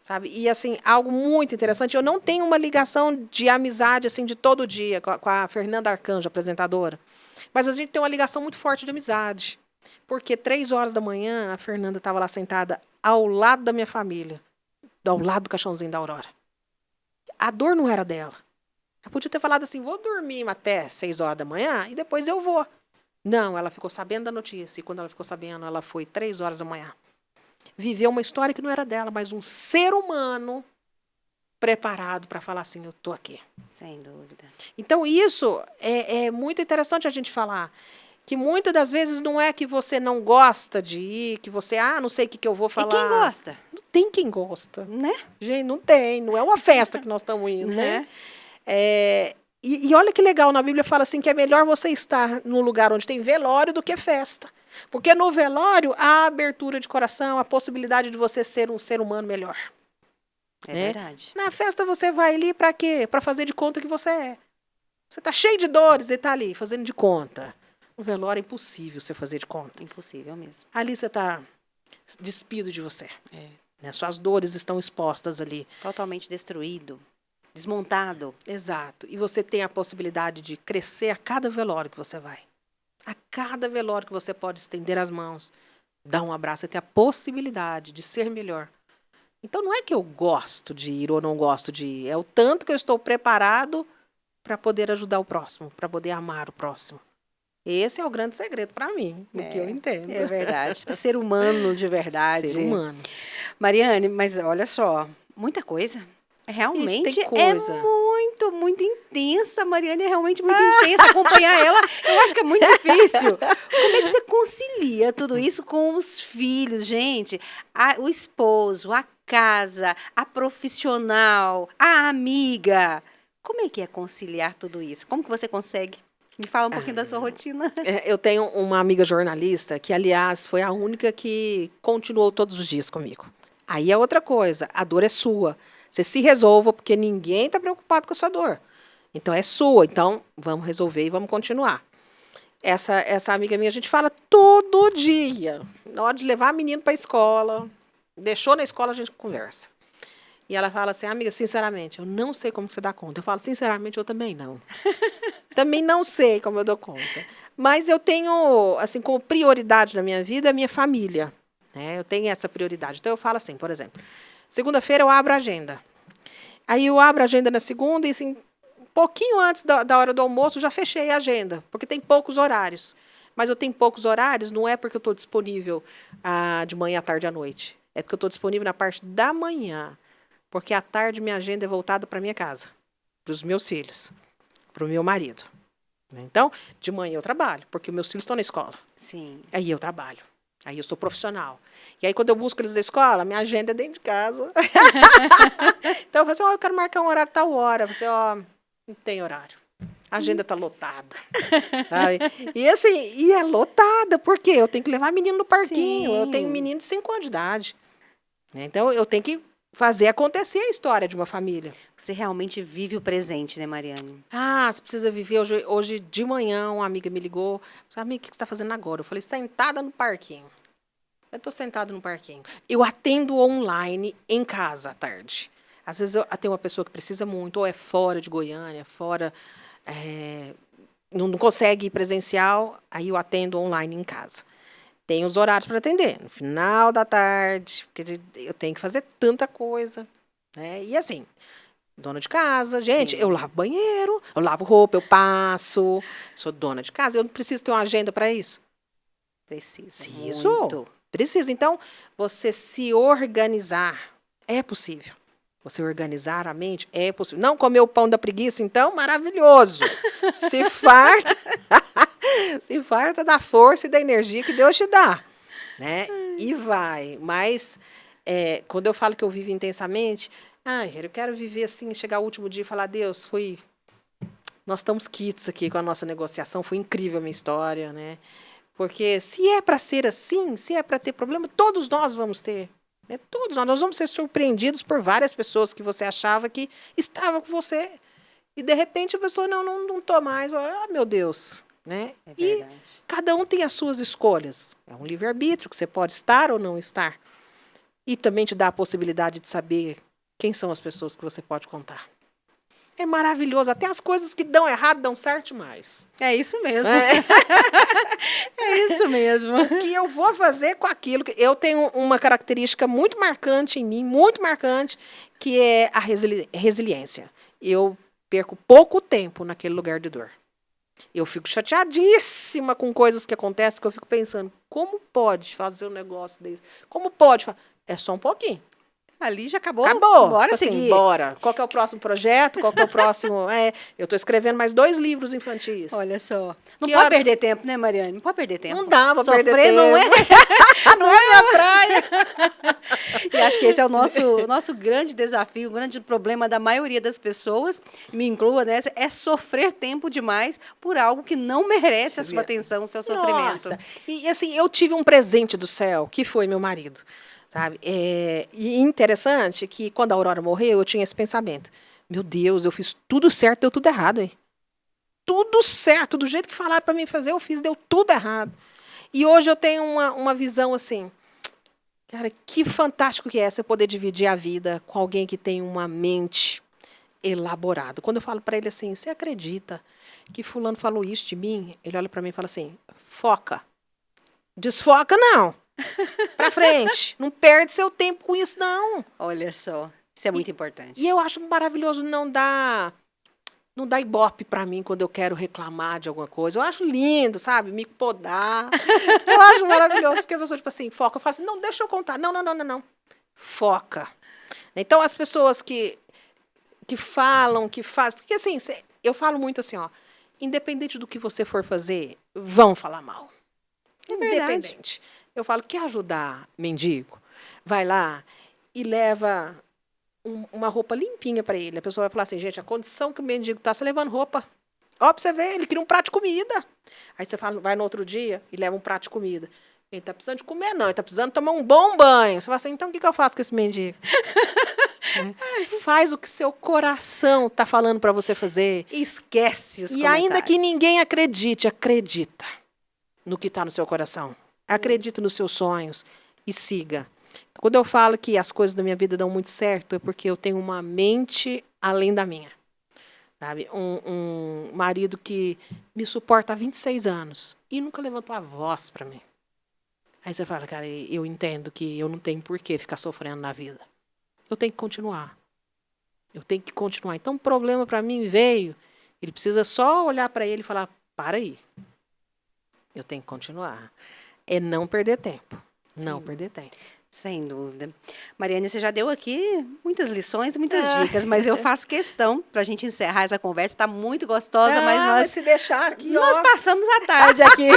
Sabe? E assim, algo muito interessante, eu não tenho uma ligação de amizade assim de todo dia com a Fernanda Arcanjo, apresentadora. Mas a gente tem uma ligação muito forte de amizade. Porque 3 horas da manhã, a Fernanda estava lá sentada ao lado da minha família, ao lado do caixãozinho da Aurora. A dor não era dela. Ela podia ter falado assim, vou dormir até 6 horas da manhã e depois eu vou. Não, ela ficou sabendo da notícia. E quando ela ficou sabendo, ela foi 3 horas da manhã. Viveu uma história que não era dela, mas um ser humano preparado para falar assim, eu estou aqui. Sem dúvida. Então, isso é muito interessante a gente falar. Que muitas das vezes não é que você não gosta de ir, que você, não sei o que eu vou falar. E quem gosta? Não tem quem gosta. Né? Gente, não tem. Não é uma festa que nós estamos indo, né? E olha que legal, na Bíblia fala assim que é melhor você estar num lugar onde tem velório do que festa. Porque no velório há abertura de coração, a possibilidade de você ser um ser humano melhor. É verdade. Na festa você vai ali para quê? Para fazer de conta que você é. Você está cheio de dores e está ali fazendo de conta. No velório é impossível você fazer de conta. Impossível mesmo. Ali você está despido de você. Né? Suas dores estão expostas ali. Totalmente destruído. Desmontado. Exato. E você tem a possibilidade de crescer a cada velório que você vai. A cada velório que você pode estender as mãos, dar um abraço, você tem a possibilidade de ser melhor. Então não é que eu gosto de ir ou não gosto de ir, é o tanto que eu estou preparado para poder ajudar o próximo, para poder amar o próximo. Esse é o grande segredo para mim, do que eu entendo. É verdade. Ser humano de verdade. Ser humano. Mariane, mas olha só, muita coisa. Realmente tem coisa. É muito intensa. Mariane é realmente muito intensa. Acompanhar ela, eu acho que é muito difícil. Como é que você concilia tudo isso com os filhos, gente? O esposo, a casa, a profissional, a amiga. Como é que é conciliar tudo isso? Como que você consegue? Me fala um pouquinho da sua rotina. Eu tenho uma amiga jornalista que, aliás, foi a única que continuou todos os dias comigo. Aí é outra coisa, a dor é sua. Você se resolva, porque ninguém está preocupado com a sua dor. Então, é sua. Então, vamos resolver e vamos continuar. Essa amiga minha, a gente fala todo dia. Na hora de levar o menino para a escola, deixou na escola, a gente conversa. E ela fala assim, amiga, sinceramente, eu não sei como você dá conta. Eu falo, sinceramente, eu também não. Também não sei como eu dou conta. Mas eu tenho, assim, como prioridade na minha vida, a minha família. Né? Eu tenho essa prioridade. Então, eu falo assim, por exemplo, segunda-feira eu abro a agenda. Aí eu abro a agenda na segunda e, assim, um pouquinho antes da hora do almoço, já fechei a agenda, porque tem poucos horários. Mas eu tenho poucos horários, não é porque eu estou disponível de manhã, à tarde e à noite. É porque eu estou disponível na parte da manhã. Porque à tarde minha agenda é voltada para minha casa, para os meus filhos, para o meu marido. Então, de manhã eu trabalho, porque meus filhos estão na escola. Sim. Aí eu trabalho. Aí eu sou profissional. E aí, quando eu busco eles da escola, minha agenda é dentro de casa. Então, eu falo assim, eu quero marcar um horário tal hora. Você, não tem horário. A agenda está lotada. Sabe? E assim, e é lotada, por quê? Eu tenho que levar menino no parquinho. Eu tenho menino de 5 anos de idade. Então, eu tenho que fazer acontecer a história de uma família. Você realmente vive o presente, né, Mariane? Você precisa viver. Hoje de manhã, uma amiga me ligou. Amiga, o que você está fazendo agora? Eu falei, sentada no parquinho. Eu estou sentada no parquinho. Eu atendo online em casa à tarde. Às vezes eu tenho uma pessoa que precisa muito, ou é fora de Goiânia, fora, não consegue ir presencial, aí eu atendo online em casa. Tem os horários para atender, no final da tarde, porque eu tenho que fazer tanta coisa. Né? E assim, dona de casa, gente, Sim. eu lavo banheiro, eu lavo roupa, eu passo, sou dona de casa, eu não preciso ter uma agenda para isso. Precisa. Isso, Muito. precisa. Então, você se organizar é possível. Você organizar a mente é possível. Não comer o pão da preguiça, então, maravilhoso. Se farta, se farta da força e da energia que Deus te dá. Né? E vai. Mas, quando eu falo que eu vivo intensamente, eu quero viver assim, chegar o último dia e falar, Deus, nós estamos quites aqui com a nossa negociação, foi incrível a minha história, né? Porque se é para ser assim, se é para ter problema, todos nós vamos ter. Né? Todos nós vamos ser surpreendidos por várias pessoas que você achava que estavam com você. E, de repente, a pessoa não estou mais. Meu Deus. Né? É E verdade. cada um tem as suas escolhas. É um livre-arbítrio que você pode estar ou não estar. E também te dá a possibilidade de saber quem são as pessoas que você pode contar. É maravilhoso. Até as coisas que dão errado dão certo mais. É isso mesmo. É isso mesmo. O que eu vou fazer com aquilo? Eu tenho uma característica muito marcante em mim, muito marcante, que é a resiliência. Eu perco pouco tempo naquele lugar de dor. Eu fico chateadíssima com coisas que acontecem, que eu fico pensando, como pode fazer um negócio desse? Como pode? É só um pouquinho. Ali já acabou. Acabou. Bora assim, seguir. Bora. Qual que é o próximo projeto? Qual que é o próximo? Eu estou escrevendo mais 2 livros infantis. Olha só. Não Que pode horas- perder tempo, né, Mariane? Não pode perder tempo. Não dá pra Sofrer perder tempo. não é. Não é minha praia. E acho que esse é o nosso grande desafio, o grande problema da maioria das pessoas, me inclua nessa, é sofrer tempo demais por algo que não merece a sua atenção, o seu sofrimento. Nossa. E assim, eu tive um presente do céu, que foi meu marido. Sabe? E interessante que quando a Aurora morreu, eu tinha esse pensamento. Meu Deus, eu fiz tudo certo, deu tudo errado. Hein? Tudo certo, do jeito que falaram para mim fazer, eu fiz, deu tudo errado. E hoje eu tenho uma visão assim, cara, que fantástico que é você poder dividir a vida com alguém que tem uma mente elaborada. Quando eu falo para ele assim, você acredita que fulano falou isso de mim? Ele olha para mim e fala assim, foca. Desfoca não. Para frente. Não perde seu tempo com isso, não. Olha só, isso é muito importante. E eu acho maravilhoso não dar ibope para mim quando eu quero reclamar de alguma coisa. Eu acho lindo, sabe? Me podar. Eu acho maravilhoso, porque a pessoa, tipo assim, foca. Eu falo assim, não, deixa eu contar. Não. Foca. Então, as pessoas que falam, que fazem... Porque, assim, eu falo muito assim, independente do que você for fazer, vão falar mal. Independente. Eu falo, quer ajudar mendigo? Vai lá e leva uma roupa limpinha para ele. A pessoa vai falar assim, gente, a condição que o mendigo está, você levando roupa. Ó, pra você ver, ele queria um prato de comida. Aí você vai no outro dia e leva um prato de comida. Ele está precisando de comer, não. Ele está precisando tomar um bom banho. Você fala assim, então o que eu faço com esse mendigo? Faz o que seu coração está falando para você fazer. Esquece os E comentários. ainda que ninguém acredite, acredita no que está no seu coração. Acredita nos seus sonhos e siga. Quando eu falo que as coisas da minha vida dão muito certo, é porque eu tenho uma mente além da minha. Sabe? Um marido que me suporta há 26 anos e nunca levantou a voz para mim. Aí você fala, cara, eu entendo que eu não tenho por que ficar sofrendo na vida. Eu tenho que continuar. Eu tenho que continuar. Então, o problema para mim veio. Ele precisa só olhar para ele e falar, para aí. Eu tenho que continuar. É não perder tempo. Não perder tempo. Sem dúvida. Mariane, você já deu aqui muitas lições e muitas dicas, mas eu faço questão para a gente encerrar essa conversa. Está muito gostosa, mas mas se deixar aqui, nós ó. passamos a tarde aqui.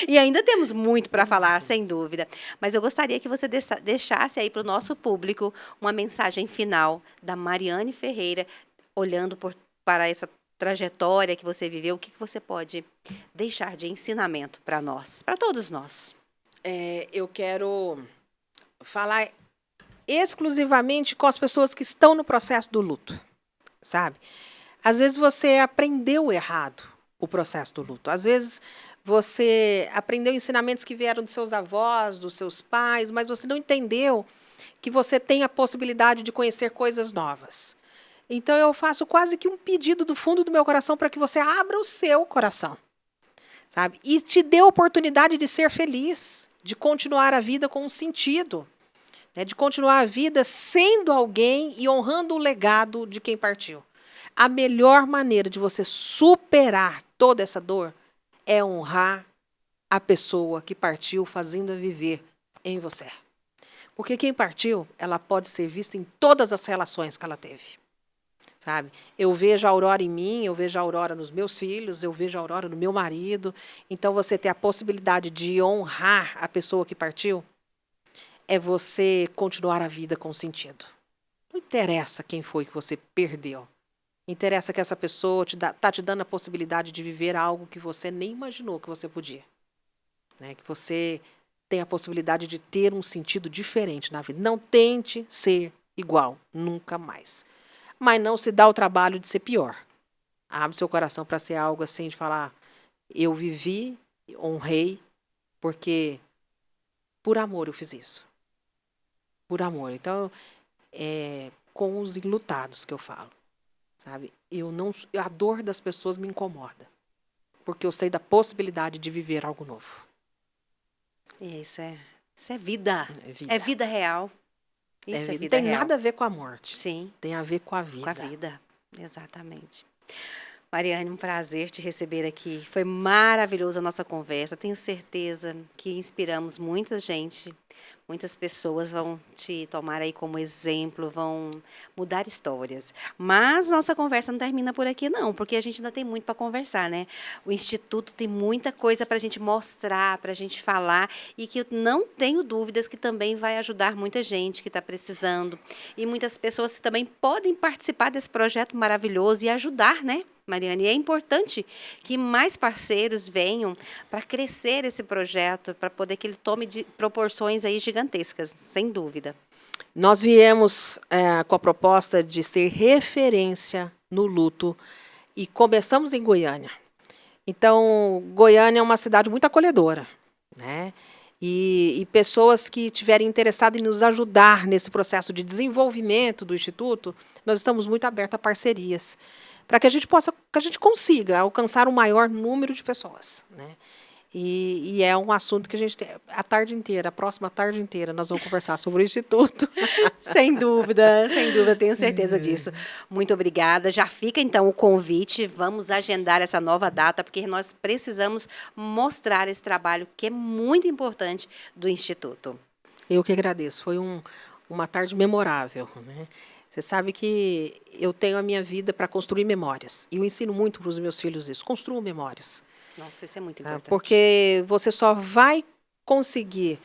E ainda temos muito para falar, sem dúvida. Mas eu gostaria que você deixasse aí para o nosso público uma mensagem final da Mariane Ferreira, olhando para essa trajetória que você viveu. O que você pode deixar de ensinamento para nós, para todos nós? Eu quero falar exclusivamente com as pessoas que estão no processo do luto, sabe? Às vezes você aprendeu errado o processo do luto. Às vezes você aprendeu ensinamentos que vieram dos seus avós, dos seus pais, mas você não entendeu que você tem a possibilidade de conhecer coisas novas. Então eu faço quase que um pedido do fundo do meu coração para que você abra o seu coração, sabe? E te dê a oportunidade de ser feliz, de continuar a vida com um sentido, né? De continuar a vida sendo alguém e honrando o legado de quem partiu. A melhor maneira de você superar toda essa dor é honrar a pessoa que partiu, fazendo-a viver em você. Porque quem partiu, ela pode ser vista em todas as relações que ela teve. Sabe? Eu vejo a Aurora em mim, eu vejo a Aurora nos meus filhos, eu vejo a Aurora no meu marido. Então, você ter a possibilidade de honrar a pessoa que partiu é você continuar a vida com sentido. Não interessa quem foi que você perdeu. Interessa que essa pessoa está te dando a possibilidade de viver algo que você nem imaginou que você podia. Né? Que você tem a possibilidade de ter um sentido diferente na vida. Não tente ser igual, nunca mais. Mas não se dá o trabalho de ser pior. Abre seu coração para ser algo assim, de falar, eu vivi, honrei, porque por amor eu fiz isso. Por amor. Então, com os enlutados que eu falo, sabe? A dor das pessoas me incomoda, porque eu sei da possibilidade de viver algo novo. Isso é vida. É vida. É vida real. Isso é Não vida tem real. nada a ver com a morte. Sim. Tem a ver com a vida. Com a vida, exatamente. Mariane, um prazer te receber aqui. Foi maravilhosa a nossa conversa. Tenho certeza que inspiramos muita gente. Muitas pessoas vão te tomar aí como exemplo, vão mudar histórias. Mas nossa conversa não termina por aqui, não, porque a gente ainda tem muito para conversar, né? O Instituto tem muita coisa para a gente mostrar, para a gente falar, e que eu não tenho dúvidas que também vai ajudar muita gente que está precisando. E muitas pessoas que também podem participar desse projeto maravilhoso e ajudar, né, Mariane? E é importante que mais parceiros venham para crescer esse projeto, para poder que ele tome de proporções aí gigantescas, sem dúvida. Nós viemos com a proposta de ser referência no luto e começamos em Goiânia. Então, Goiânia é uma cidade muito acolhedora, né? E pessoas que estiverem interessadas em nos ajudar nesse processo de desenvolvimento do Instituto, nós estamos muito abertos a parcerias, para que a gente consiga alcançar um maior número de pessoas, né? E é um assunto que a gente tem a próxima tarde inteira, nós vamos conversar sobre o Instituto. Sem dúvida, tenho certeza disso. Muito obrigada. Já fica, então, o convite. Vamos agendar essa nova data, porque nós precisamos mostrar esse trabalho que é muito importante do Instituto. Eu que agradeço. Foi uma tarde memorável, né? Você sabe que eu tenho a minha vida para construir memórias. E eu ensino muito para os meus filhos isso. Construam memórias. Nossa, isso é muito importante. Porque você só vai conseguir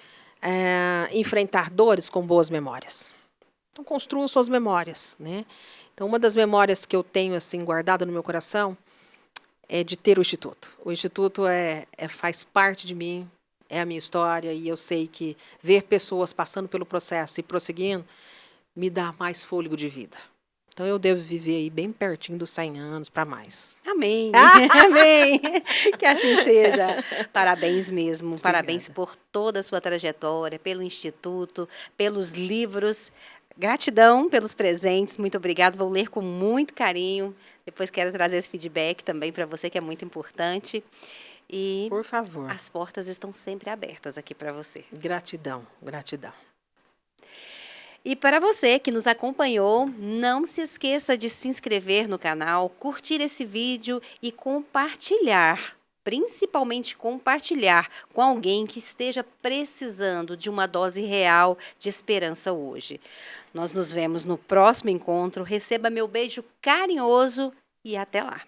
enfrentar dores com boas memórias. Então, construam suas memórias, né? Então, uma das memórias que eu tenho, assim, guardada no meu coração é de ter o Instituto. O Instituto faz parte de mim, é a minha história, e eu sei que ver pessoas passando pelo processo e prosseguindo me dá mais fôlego de vida. Então, eu devo viver aí bem pertinho dos 100 anos para mais. Amém, amém, que assim seja. Parabéns mesmo, parabéns por toda a sua trajetória, pelo Instituto, pelos livros. Gratidão pelos presentes, muito obrigada, vou ler com muito carinho. Depois quero trazer esse feedback também para você, que é muito importante. E Por favor. as portas estão sempre abertas aqui para você. Gratidão, gratidão. E para você que nos acompanhou, não se esqueça de se inscrever no canal, curtir esse vídeo e compartilhar. Principalmente compartilhar com alguém que esteja precisando de uma dose real de esperança hoje. Nós nos vemos no próximo encontro. Receba meu beijo carinhoso e até lá.